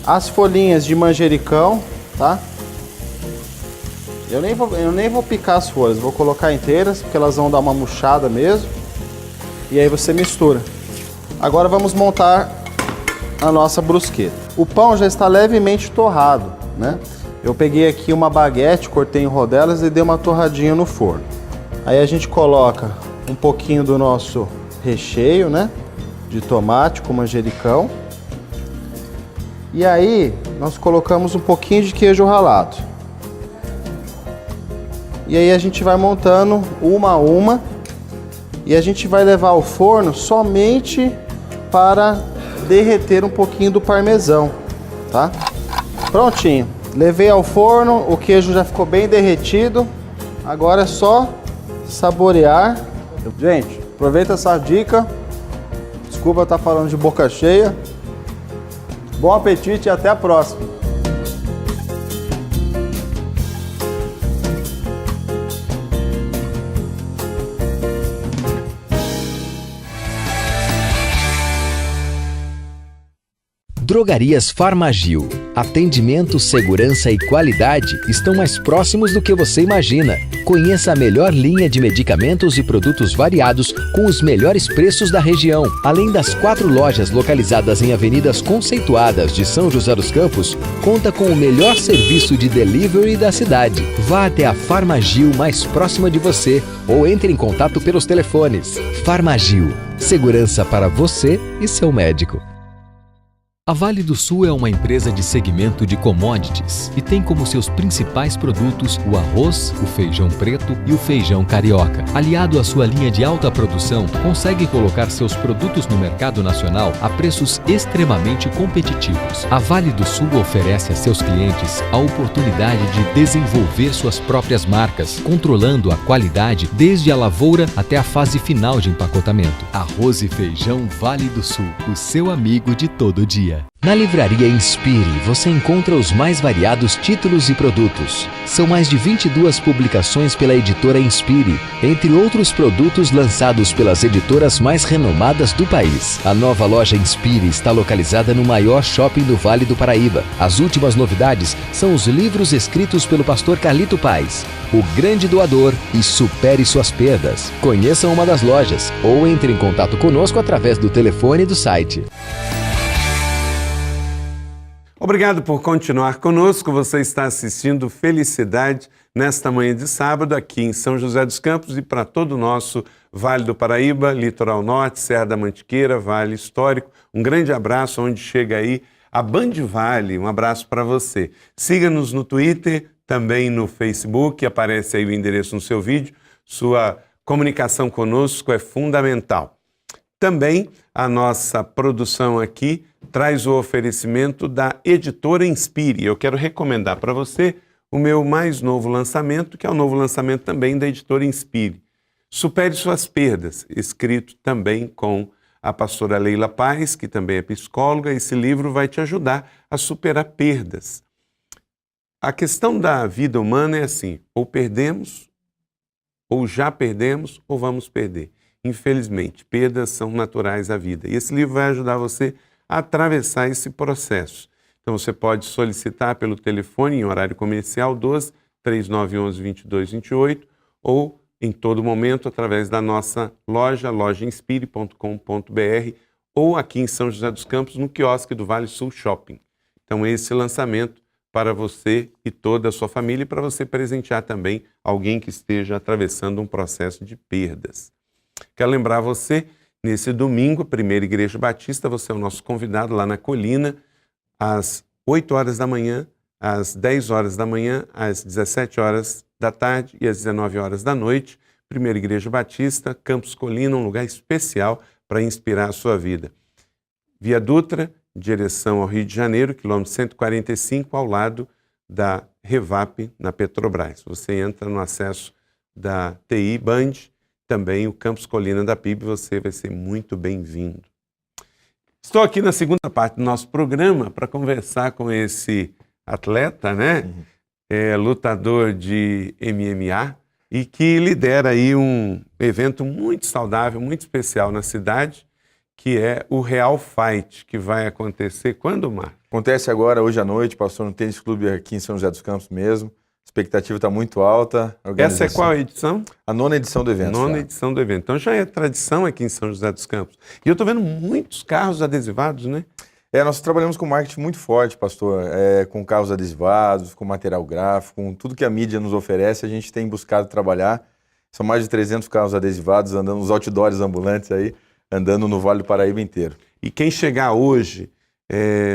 as folhinhas de manjericão, tá? Eu nem vou picar as folhas, vou colocar inteiras, porque elas vão dar uma murchada mesmo. E aí você mistura. Agora vamos montar a nossa bruschetta. O pão já está levemente torrado, né? Eu peguei aqui uma baguete, cortei em rodelas e dei uma torradinha no forno. Aí a gente coloca um pouquinho do nosso recheio, né? De tomate com manjericão. E aí nós colocamos um pouquinho de queijo ralado. E aí a gente vai montando uma a uma e a gente vai levar ao forno somente para derreter um pouquinho do parmesão, tá? Prontinho. Levei ao forno, o queijo já ficou bem derretido. Agora é só saborear. Gente, aproveita essa dica. Desculpa eu estar falando de boca cheia. Bom apetite e até a próxima. Drogarias Farmagil. Atendimento, segurança e qualidade estão mais próximos do que você imagina. Conheça a melhor linha de medicamentos e produtos variados com os melhores preços da região. Além das 4 lojas localizadas em avenidas conceituadas de São José dos Campos, conta com o melhor serviço de delivery da cidade. Vá até a Farmagil mais próxima de você ou entre em contato pelos telefones. Farmagil. Segurança para você e seu médico. A Vale do Sul é uma empresa de segmento de commodities e tem como seus principais produtos o arroz, o feijão preto e o feijão carioca. Aliado à sua linha de alta produção, consegue colocar seus produtos no mercado nacional a preços extremamente competitivos. A Vale do Sul oferece a seus clientes a oportunidade de desenvolver suas próprias marcas, controlando a qualidade desde a lavoura até a fase final de empacotamento. Arroz e feijão Vale do Sul, o seu amigo de todo dia. Na Livraria Inspire, você encontra os mais variados títulos e produtos. São mais de 22 publicações pela editora Inspire, entre outros produtos lançados pelas editoras mais renomadas do país. A nova loja Inspire está localizada no maior shopping do Vale do Paraíba. As últimas novidades são os livros escritos pelo pastor Carlito Paes, O Grande Doador e Supere Suas Perdas. Conheça uma das lojas ou entre em contato conosco através do telefone do site. Obrigado por continuar conosco. Você está assistindo Felicidade nesta manhã de sábado aqui em São José dos Campos e para todo o nosso Vale do Paraíba, Litoral Norte, Serra da Mantiqueira, Vale Histórico. Um grande abraço onde chega aí a Band Vale. Um abraço para você. Siga-nos no Twitter, também no Facebook, aparece aí o endereço no seu vídeo. Sua comunicação conosco é fundamental. Também a nossa produção aqui traz o oferecimento da editora Inspire. Eu quero recomendar para você o meu mais novo lançamento, que é o novo lançamento também da editora Inspire. Supere Suas Perdas, escrito também com a pastora Leila Paes, que também é psicóloga. Esse livro vai te ajudar a superar perdas. A questão da vida humana é assim, ou perdemos, ou já perdemos, ou vamos perder. Infelizmente, perdas são naturais à vida. E esse livro vai ajudar você a atravessar esse processo. Então, você pode solicitar pelo telefone em horário comercial 12 3911 2228 ou em todo momento através da nossa loja, lojainspire.com.br ou aqui em São José dos Campos, no quiosque do Vale Sul Shopping. Então, esse lançamento para você e toda a sua família e para você presentear também alguém que esteja atravessando um processo de perdas. Quero lembrar você, nesse domingo, Primeira Igreja Batista, você é o nosso convidado lá na Colina, às 8 horas da manhã, às 10 horas da manhã, às 17 horas da tarde e às 19 horas da noite. Primeira Igreja Batista, Campos Colina, um lugar especial para inspirar a sua vida. Via Dutra, direção ao Rio de Janeiro, quilômetro 145, ao lado da Revap, na Petrobras. Você entra no acesso da TI Band, também o Campus Colina da PIB, você vai ser muito bem-vindo. Estou aqui na segunda parte do nosso programa para conversar com esse atleta, né? Lutador de MMA e que lidera aí um evento muito saudável, muito especial na cidade, que é o Real Fight, que vai acontecer quando, Mar? Acontece agora, hoje à noite, pastor, no Tênis Clube aqui em São José dos Campos mesmo. A expectativa está muito alta. Essa é qual edição? A 9ª edição do evento. 9ª edição do evento. Então já é tradição aqui em São José dos Campos. E eu estou vendo muitos carros adesivados, né? Nós trabalhamos com marketing muito forte, pastor, com carros adesivados, com material gráfico, com tudo que a mídia nos oferece, a gente tem buscado trabalhar. São mais de 300 carros adesivados, andando nos outdoors ambulantes aí, andando no Vale do Paraíba inteiro. E quem chegar hoje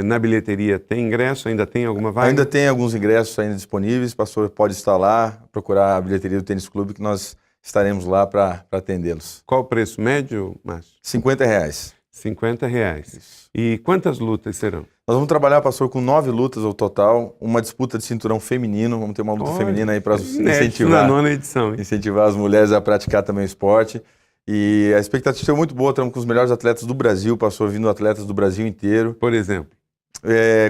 na bilheteria tem ingresso? Ainda tem alguma vaga? Ainda tem alguns ingressos ainda disponíveis. O pastor pode estar lá, procurar a bilheteria do Tênis Clube, que nós estaremos lá para atendê-los. Qual o preço médio, Márcio? R$50. R$50. Isso. E quantas lutas serão? Nós vamos trabalhar, pastor, com 9 lutas ao total, uma disputa de cinturão feminino, vamos ter uma luta feminina aí para na nona edição, hein? Incentivar as mulheres a praticar também o esporte. E a expectativa é muito boa, estamos com os melhores atletas do Brasil, pastor, vindo atletas do Brasil inteiro. Por exemplo?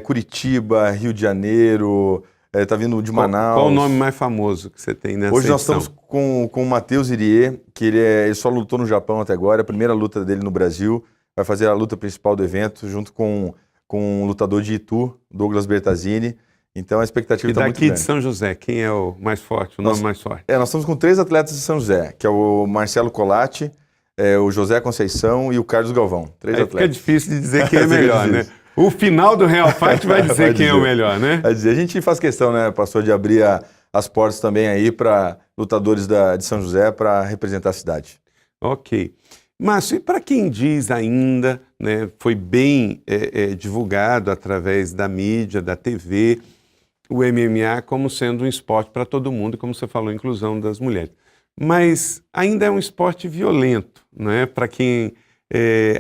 Curitiba, Rio de Janeiro, tá vindo de Manaus. Qual o nome mais famoso que você tem nessa Hoje nós edição? estamos com o Matheus Irie, que ele só lutou no Japão até agora, é a primeira luta dele no Brasil, vai fazer a luta principal do evento, junto com um lutador de Itu, Douglas Bertazzini. Então a expectativa está muito grande. E daqui de São José, quem é o mais forte, nome mais forte? Nós estamos com 3 atletas de São José, que é o Marcelo Colatti, o José Conceição e o Carlos Galvão. 3 atletas. Fica difícil de dizer quem é melhor, né? O final do Real Fight vai dizer quem é o melhor, né? Vai dizer. A gente faz questão, né, pastor, de abrir as portas também aí para lutadores de São José para representar a cidade. Ok. Márcio, e para quem diz ainda, né, foi bem divulgado através da mídia, da TV, o MMA como sendo um esporte para todo mundo, como você falou, inclusão das mulheres. Mas ainda é um esporte violento, né? Para quem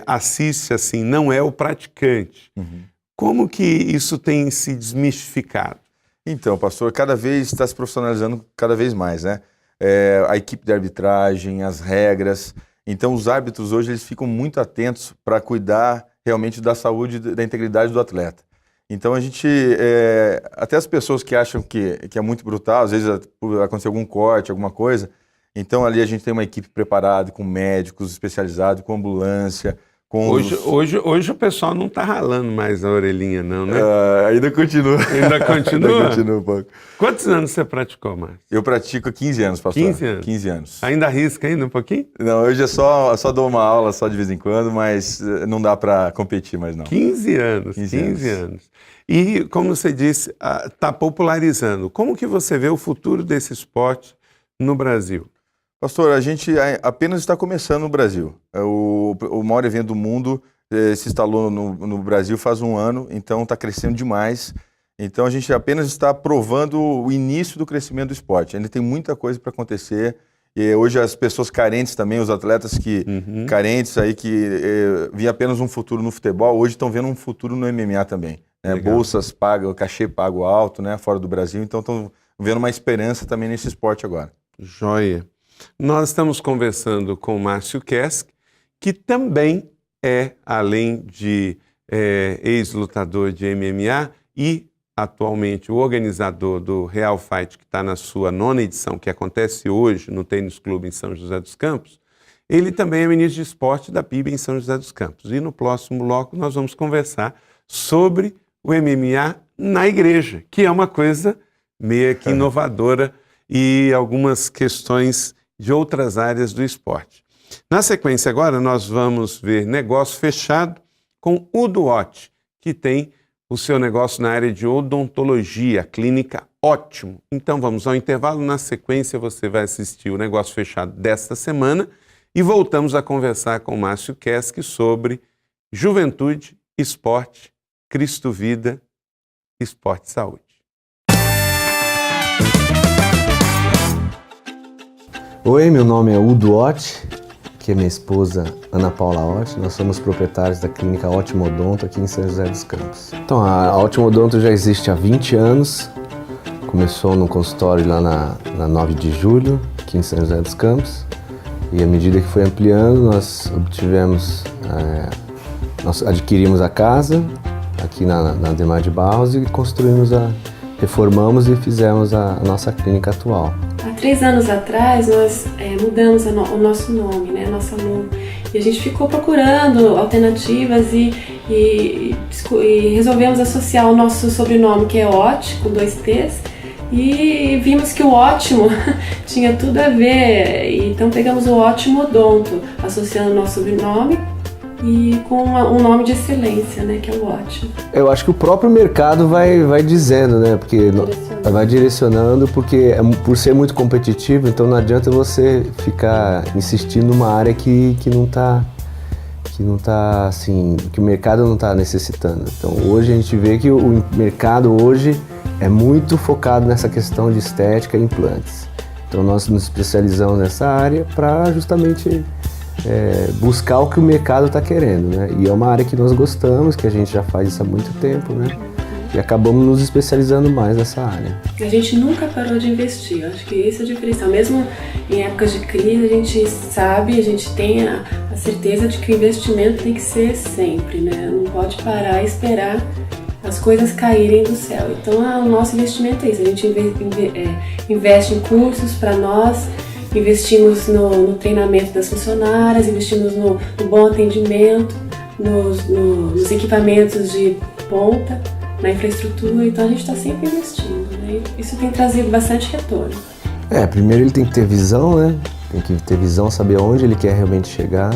assiste assim, não é o praticante. Uhum. Como que isso tem se desmistificado? Então, pastor, cada vez está se profissionalizando cada vez mais, né? A equipe de arbitragem, as regras. Então, os árbitros hoje eles ficam muito atentos para cuidar realmente da saúde e da integridade do atleta. Então, a gente, até as pessoas que acham que é muito brutal, às vezes aconteceu algum corte, alguma coisa, então ali a gente tem uma equipe preparada, com médicos especializados, com ambulância, com... Hoje o pessoal não está ralando mais a orelhinha, não, né? Ainda continua. Ainda continua? Ainda continua um pouco. Quantos anos você praticou, Márcio? Eu pratico há 15 anos, pastor. 15 anos? 15 anos. Ainda arrisca ainda um pouquinho? Não, hoje é só dou uma aula só de vez em quando, mas não dá para competir mais não. 15 anos, 15 anos. E, como você disse, está popularizando. Como que você vê o futuro desse esporte no Brasil? Pastor, a gente apenas está começando no Brasil. O maior evento do mundo se instalou no Brasil faz 1 ano, então está crescendo demais. Então a gente apenas está provando o início do crescimento do esporte. Ainda tem muita coisa para acontecer. E hoje as pessoas carentes também, os atletas carentes aí que viam apenas um futuro no futebol, hoje estão vendo um futuro no MMA também. Né? Bolsas pagas, cachê pago alto, né? Fora do Brasil, então estão vendo uma esperança também nesse esporte agora. Joia. Nós estamos conversando com o Márcio Kesk, que também além de ex-lutador de MMA e atualmente o organizador do Real Fight, que está na sua 9ª edição, que acontece hoje no Tênis Clube em São José dos Campos, ele também é ministro de esporte da PIB em São José dos Campos. E no próximo bloco nós vamos conversar sobre o MMA na igreja, que é uma coisa meio que inovadora e algumas questões de outras áreas do esporte. Na sequência agora nós vamos ver negócio fechado com Udo Ott, que tem o seu negócio na área de odontologia, clínica Ótimo. Então vamos ao intervalo, na sequência você vai assistir o negócio fechado desta semana e voltamos a conversar com o Márcio Kesk sobre juventude, esporte, Cristo Vida, esporte e saúde. Oi, meu nome é Udo Ott, que é minha esposa Ana Paula Ott. Nós somos proprietários da clínica Ótimo Odonto aqui em São José dos Campos. Então, a Ótimo Odonto já existe há 20 anos. Começou no consultório lá na 9 de julho, aqui em São José dos Campos. E à medida que foi ampliando, nós adquirimos a casa aqui na Ademar de Barros e reformamos e fizemos a nossa clínica atual. Há 3 anos atrás, nós mudamos o nosso nome, né, nossa logo. E a gente ficou procurando alternativas e resolvemos associar o nosso sobrenome, que é Ott, com 2 T's, e vimos que o ótimo tinha tudo a ver. Então pegamos o Ótimo Odonto, associando o nosso sobrenome e com um nome de excelência, né, que é o ótimo. Eu acho que o próprio mercado vai dizendo, né, porque vai direcionando, porque por ser muito competitivo, então não adianta você ficar insistindo numa área que que não está assim, que o mercado não está necessitando. Então hoje a gente vê que o mercado hoje é muito focado nessa questão de estética e implantes. Então nós nos especializamos nessa área para justamente buscar o que o mercado está querendo, né? E é uma área que nós gostamos, que a gente já faz isso há muito tempo, né? E acabamos nos especializando mais nessa área. A gente nunca parou de investir, eu acho que isso é a diferença. Mesmo em épocas de crise, a gente sabe, a gente tem a certeza de que o investimento tem que ser sempre, né? Não pode parar e esperar as coisas caírem do céu. Então, o nosso investimento é isso, a gente investe em cursos para nós, investimos no treinamento das funcionárias, investimos no bom atendimento, nos equipamentos de ponta, na infraestrutura, então a gente está sempre investindo, né? Isso tem trazido bastante retorno. Primeiro ele tem que ter visão, né? Tem que ter visão, saber onde ele quer realmente chegar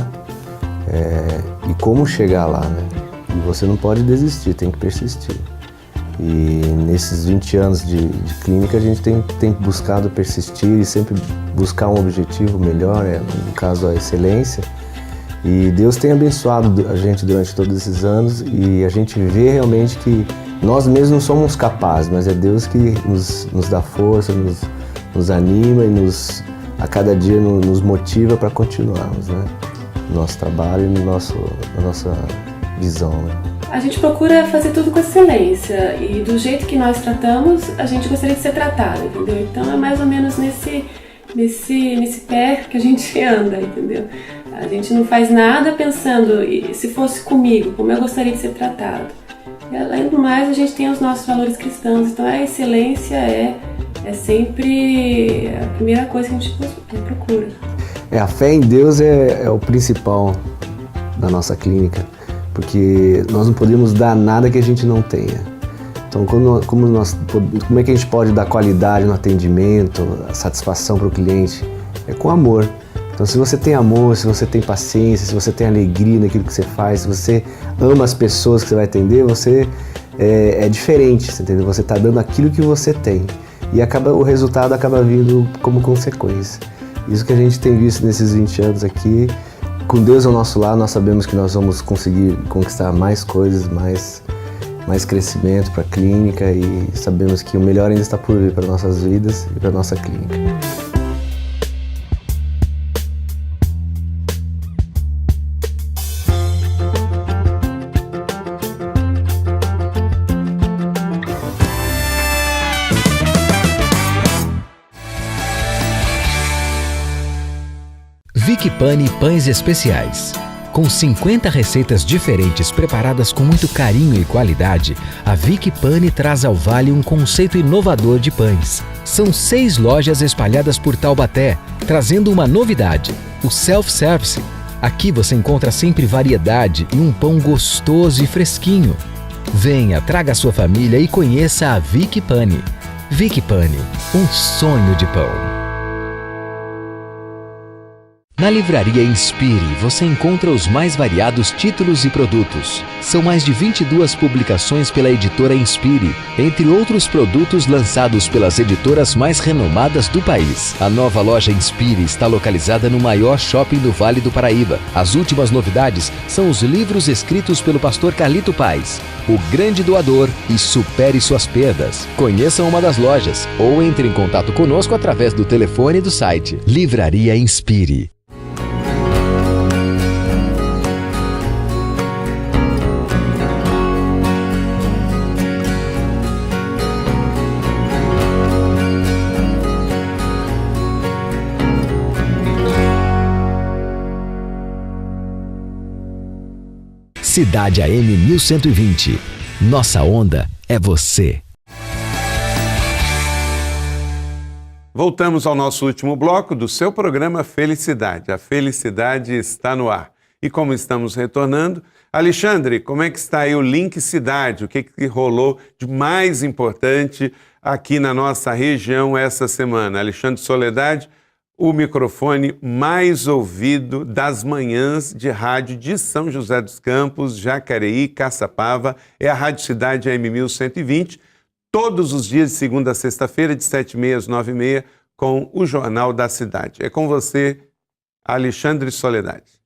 e como chegar lá, né? E você não pode desistir, tem que persistir. E nesses 20 anos de clínica a gente tem buscado persistir e sempre buscar um objetivo melhor, no caso a excelência. E Deus tem abençoado a gente durante todos esses anos e a gente vê realmente que nós mesmos não somos capazes, mas é Deus que nos dá força, nos anima e a cada dia nos motiva para continuarmos, né? No nosso trabalho e na nossa visão, né? A gente procura fazer tudo com excelência e do jeito que nós tratamos, a gente gostaria de ser tratado, entendeu? Então é mais ou menos nesse pé que a gente anda, entendeu? A gente não faz nada pensando, se fosse comigo, como eu gostaria de ser tratado. E, além do mais, a gente tem os nossos valores cristãos, então a excelência é sempre a primeira coisa que a gente procura. A fé em Deus é o principal da nossa clínica, porque nós não podemos dar nada que a gente não tenha. Então, como é que a gente pode dar qualidade no atendimento, a satisfação para o cliente? É com amor. Então, se você tem amor, se você tem paciência, se você tem alegria naquilo que você faz, se você ama as pessoas que você vai atender, você é diferente, você entendeu? Você está dando aquilo que você tem e o resultado acaba vindo como consequência. Isso que a gente tem visto nesses 20 anos aqui, com Deus ao nosso lado, nós sabemos que nós vamos conseguir conquistar mais coisas, mais crescimento para a clínica e sabemos que o melhor ainda está por vir para nossas vidas e para a nossa clínica. Vicky Pani Pães Especiais. Com 50 receitas diferentes preparadas com muito carinho e qualidade, a Vicky Pani traz ao Vale um conceito inovador de pães. São 6 lojas espalhadas por Taubaté, trazendo uma novidade, o self-service. Aqui você encontra sempre variedade e um pão gostoso e fresquinho. Venha, traga a sua família e conheça a Vicky Pani. Vicky Pani, um sonho de pão. Na Livraria Inspire, você encontra os mais variados títulos e produtos. São mais de 22 publicações pela editora Inspire, entre outros produtos lançados pelas editoras mais renomadas do país. A nova loja Inspire está localizada no maior shopping do Vale do Paraíba. As últimas novidades são os livros escritos pelo pastor Carlito Paes, O Grande Doador e Supere Suas Perdas. Conheçam uma das lojas ou entre em contato conosco através do telefone do site. Livraria Inspire. Cidade AM 1120. Nossa onda é você. Voltamos ao nosso último bloco do seu programa Felicidade. A felicidade está no ar. E como estamos retornando, Alexandre, como é que está aí o Link Cidade? O que rolou de mais importante aqui na nossa região essa semana? Alexandre Soledade, o microfone mais ouvido das manhãs de rádio de São José dos Campos, Jacareí, Caçapava, é a Rádio Cidade AM 1120, todos os dias de segunda a sexta-feira, de 7h30 às 9h30, com o Jornal da Cidade. É com você, Alexandre Soledade.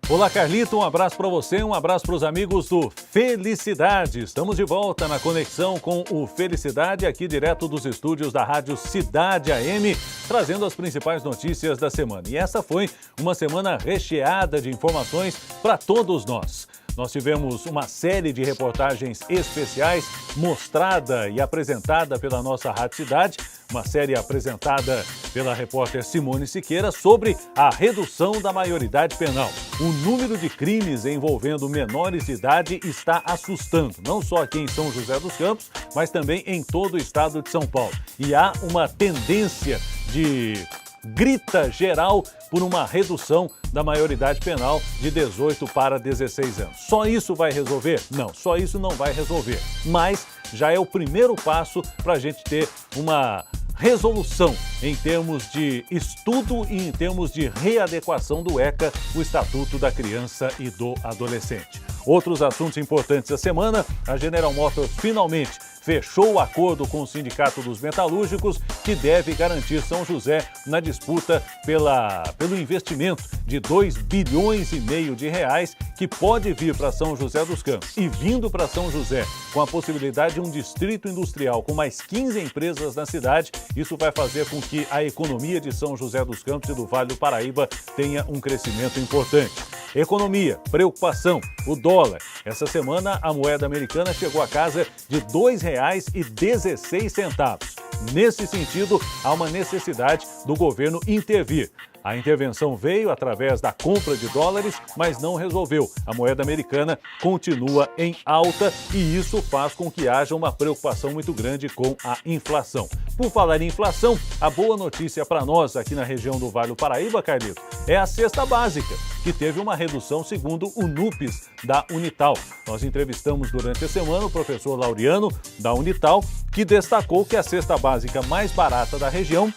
Olá, Carlito, um abraço para você, um abraço para os amigos do Felicidade. Estamos de volta na conexão com o Felicidade, aqui direto dos estúdios da Rádio Cidade AM, trazendo as principais notícias da semana. E essa foi uma semana recheada de informações para todos nós. Nós tivemos uma série de reportagens especiais mostrada e apresentada pela nossa Rádio Cidade, uma série apresentada pela repórter Simone Siqueira sobre a redução da maioridade penal. O número de crimes envolvendo menores de idade está assustando, não só aqui em São José dos Campos, mas também em todo o estado de São Paulo. E há uma tendência de grita geral por uma redução da maioridade penal de 18 para 16 anos. Só isso vai resolver? Não, só isso não vai resolver. Mas já é o primeiro passo para a gente ter uma resolução em termos de estudo e em termos de readequação do ECA, o Estatuto da Criança e do Adolescente. Outros assuntos importantes da semana, a General Motors finalmente fechou o acordo com o Sindicato dos Metalúrgicos, que deve garantir São José na disputa pelo investimento de 2,5 bilhões de reais, que pode vir para São José dos Campos. E vindo para São José com a possibilidade de um distrito industrial com mais 15 empresas na cidade, isso vai fazer com que a economia de São José dos Campos e do Vale do Paraíba tenha um crescimento importante. Economia, preocupação, o dólar. Essa semana a moeda americana chegou à casa de R$ 2,16. Nesse sentido, há uma necessidade do governo intervir. A intervenção veio através da compra de dólares, mas não resolveu. A moeda americana continua em alta e isso faz com que haja uma preocupação muito grande com a inflação. Por falar em inflação, a boa notícia para nós aqui na região do Vale do Paraíba, Carlito, é a cesta básica, que teve uma redução segundo o NUPES da Unital. Nós entrevistamos durante a semana o professor Laureano, da Unital, que destacou que a cesta básica mais barata da região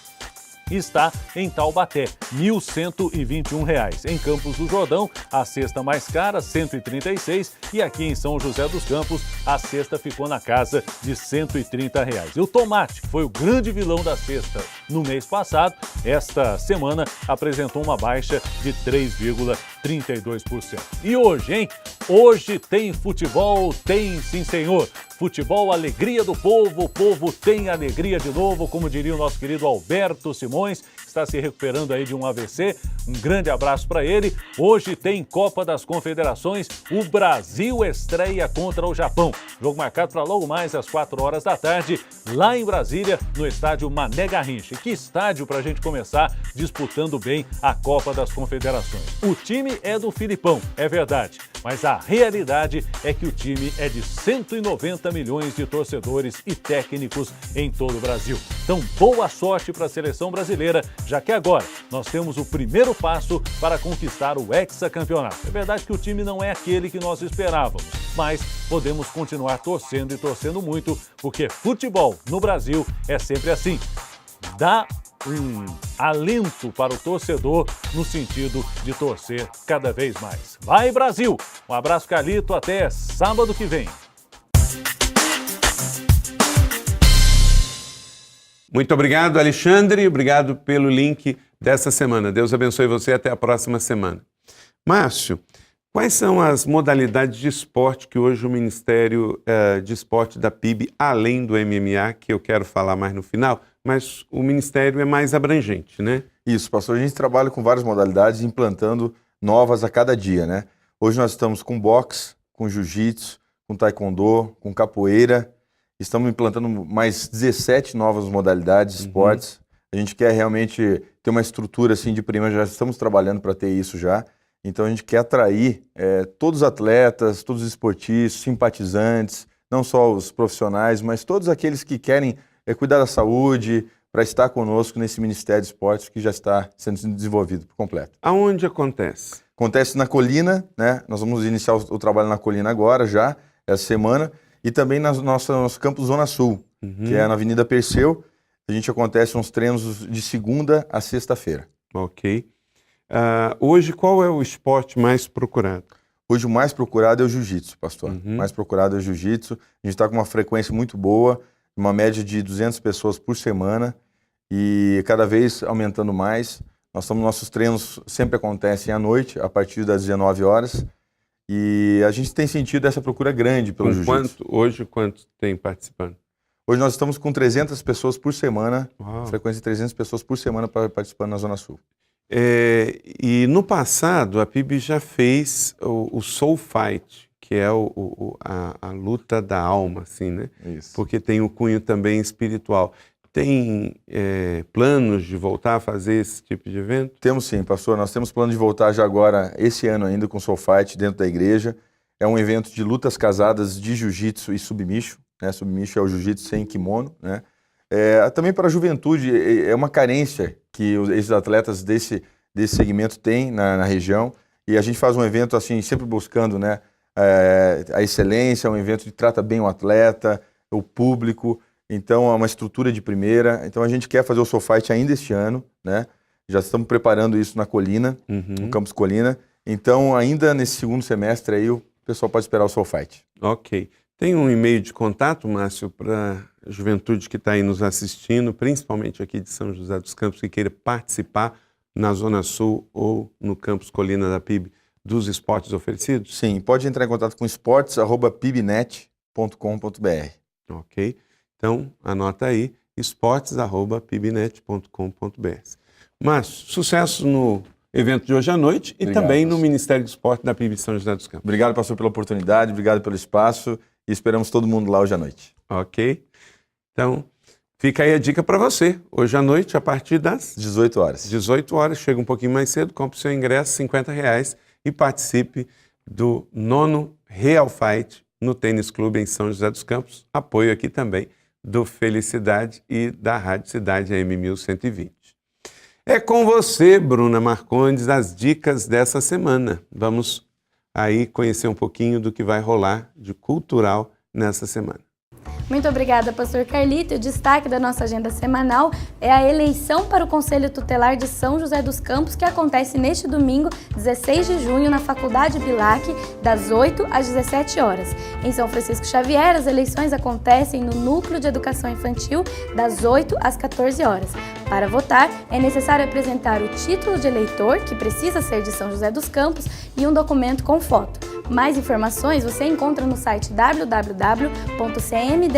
está em Taubaté, R$ 1.121. Em Campos do Jordão, a cesta mais cara, R$ 136, e aqui em São José dos Campos, a cesta ficou na casa de R$ 130. E o tomate, que foi o grande vilão da cesta no mês passado, esta semana apresentou uma baixa de 3,32%. E hoje, hein? Hoje tem futebol, tem sim senhor. Futebol, alegria do povo, o povo tem alegria de novo, como diria o nosso querido Alberto Simões, que está se recuperando aí de um AVC. Um grande abraço para ele. Hoje tem Copa das Confederações, o Brasil estreia contra o Japão. Jogo marcado para logo mais às 4 horas da tarde, lá em Brasília, no estádio Mané Garrincha. Que estádio para a gente começar disputando bem a Copa das Confederações. O time é do Filipão, é verdade, mas a realidade é que o time é de 190 milhões de torcedores e técnicos em todo o Brasil. Então, boa sorte para a seleção brasileira, já que agora nós temos o primeiro passo para conquistar o hexacampeonato. É verdade que o time não é aquele que nós esperávamos, mas podemos continuar torcendo e torcendo muito, porque futebol no Brasil é sempre assim. Dá um alento para o torcedor no sentido de torcer cada vez mais. Vai, Brasil! Um abraço, Carlito, até sábado que vem. Muito obrigado, Alexandre. Obrigado pelo link dessa semana. Deus abençoe você. Até a próxima semana. Márcio, quais são as modalidades de esporte que hoje o Ministério de Esporte da PIB, além do MMA, que eu quero falar mais no final, mas o Ministério é mais abrangente, né? Isso, pastor. A gente trabalha com várias modalidades, implantando novas a cada dia, né? Hoje nós estamos com boxe, com jiu-jitsu, com taekwondo, com capoeira. Estamos implantando mais 17 novas modalidades de esportes. A gente quer realmente ter uma estrutura assim de primeira, já estamos trabalhando para ter isso já. Então a gente quer atrair todos os atletas, todos os esportistas, simpatizantes, não só os profissionais, mas todos aqueles que querem cuidar da saúde, para estar conosco nesse Ministério de Esportes que já está sendo desenvolvido por completo. Aonde acontece? Acontece na Colina, né? Nós vamos iniciar o trabalho na Colina agora, já, essa semana, e também no nosso campus Zona Sul, que é na Avenida Perseu. A gente acontece uns treinos de segunda a sexta-feira. Ok. Hoje, qual é o esporte mais procurado? Hoje o mais procurado é o jiu-jitsu, pastor. O mais procurado é o jiu-jitsu. A gente está com uma frequência muito boa, uma média de 200 pessoas por semana e cada vez aumentando mais. Nossos treinos sempre acontecem à noite, a partir das 19 horas. E a gente tem sentido essa procura grande pelo jiu-jitsu. Hoje, quanto tem participando? Hoje nós estamos com 300 pessoas por semana, Uau. frequência de 300 pessoas por semana participando na Zona Sul. E no passado, a PIB já fez o Soul Fight, que é a luta da alma, assim, né? Isso. Porque tem o cunho também espiritual. Tem planos de voltar a fazer esse tipo de evento? Temos sim, pastor. Nós temos plano de voltar já agora, esse ano ainda, com o Soul Fight dentro da igreja. É um evento de lutas casadas de jiu-jitsu e submicho. Né? Submicho é o jiu-jitsu sem kimono. Né? Também para a juventude, é uma carência que esses atletas desse segmento têm na região. E a gente faz um evento assim, sempre buscando, né, a excelência, um evento que trata bem o atleta, o público. Então, é uma estrutura de primeira. Então, a gente quer fazer o Soul Fight ainda este ano, né? Já estamos preparando isso na Colina, no Campus Colina. Então, ainda nesse segundo semestre aí, o pessoal pode esperar o Soul Fight. Ok. Tem um e-mail de contato, Márcio, para a juventude que está aí nos assistindo, principalmente aqui de São José dos Campos, que queira participar na Zona Sul ou no Campus Colina da PIB dos esportes oferecidos? Sim, pode entrar em contato com esportes@pibnet.com.br. Ok. Então, anota aí, esportes@pibnet.com.br. Márcio, sucesso no evento de hoje à noite e Obrigado, também no pastor. Ministério do Esporte da PIB São José dos Campos. Obrigado, pastor, pela oportunidade, obrigado pelo espaço e esperamos todo mundo lá hoje à noite. Ok? Então, fica aí a dica para você. Hoje à noite, a partir das 18 horas. 18 horas, chega um pouquinho mais cedo, compre o seu ingresso, R$50, e participe do 9º Real Fight no Tênis Clube em São José dos Campos. Apoio aqui também do Felicidade e da Rádio Cidade AM 1120. É com você, Bruna Marcondes, as dicas dessa semana. Vamos aí conhecer um pouquinho do que vai rolar de cultural nessa semana. Muito obrigada, pastor Carlito. O destaque da nossa agenda semanal é a eleição para o Conselho Tutelar de São José dos Campos, que acontece neste domingo, 16 de junho, na Faculdade Bilac, das 8 às 17 horas. Em São Francisco Xavier, as eleições acontecem no Núcleo de Educação Infantil, das 8 às 14 horas. Para votar, é necessário apresentar o título de eleitor, que precisa ser de São José dos Campos, e um documento com foto. Mais informações você encontra no site www.cmdca.org.br.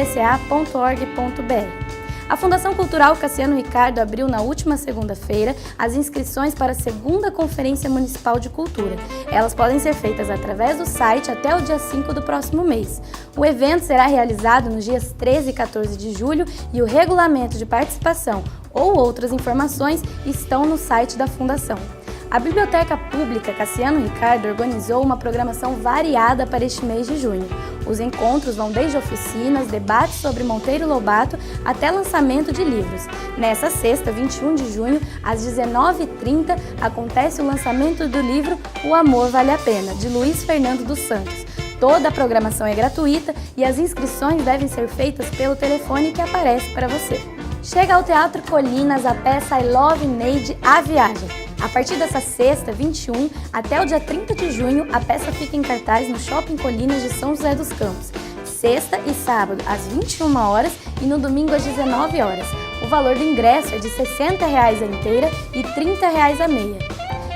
A Fundação Cultural Cassiano Ricardo abriu na última segunda-feira as inscrições para a 2ª Conferência Municipal de Cultura. Elas podem ser feitas através do site até o dia 5 do próximo mês. O evento será realizado nos dias 13 e 14 de julho e o regulamento de participação ou outras informações estão no site da Fundação. A Biblioteca Pública Cassiano Ricardo organizou uma programação variada para este mês de junho. Os encontros vão desde oficinas, debates sobre Monteiro Lobato até lançamento de livros. Nessa sexta, 21 de junho, às 19h30, acontece o lançamento do livro O Amor Vale a Pena, de Luiz Fernando dos Santos. Toda a programação é gratuita e as inscrições devem ser feitas pelo telefone que aparece para você. Chega ao Teatro Colinas a peça I Love Neide, A Viagem. A partir dessa sexta, 21, até o dia 30 de junho, a peça fica em cartaz no Shopping Colinas de São José dos Campos. Sexta e sábado, às 21 horas e no domingo, às 19 horas. O valor do ingresso é de R$60 a inteira e R$30 a meia.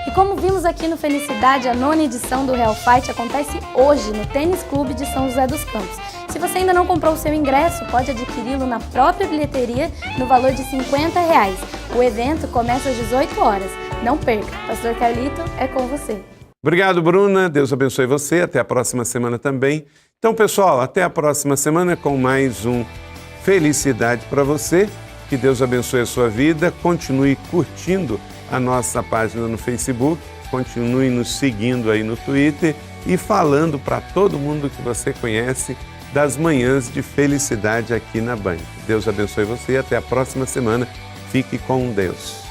E como vimos aqui no Felicidade, a 9ª edição do Real Fight acontece hoje no Tênis Clube de São José dos Campos. Se você ainda não comprou o seu ingresso, pode adquiri-lo na própria bilheteria no valor de R$50. O evento começa às 18 horas. Não perca. Pastor Carlito, é com você. Obrigado, Bruna. Deus abençoe você. Até a próxima semana também. Então, pessoal, até a próxima semana com mais um Felicidade para você. Que Deus abençoe a sua vida. Continue curtindo a nossa página no Facebook. Continue nos seguindo aí no Twitter e falando para todo mundo que você conhece das manhãs de felicidade aqui na Band. Deus abençoe você e até a próxima semana. Fique com Deus.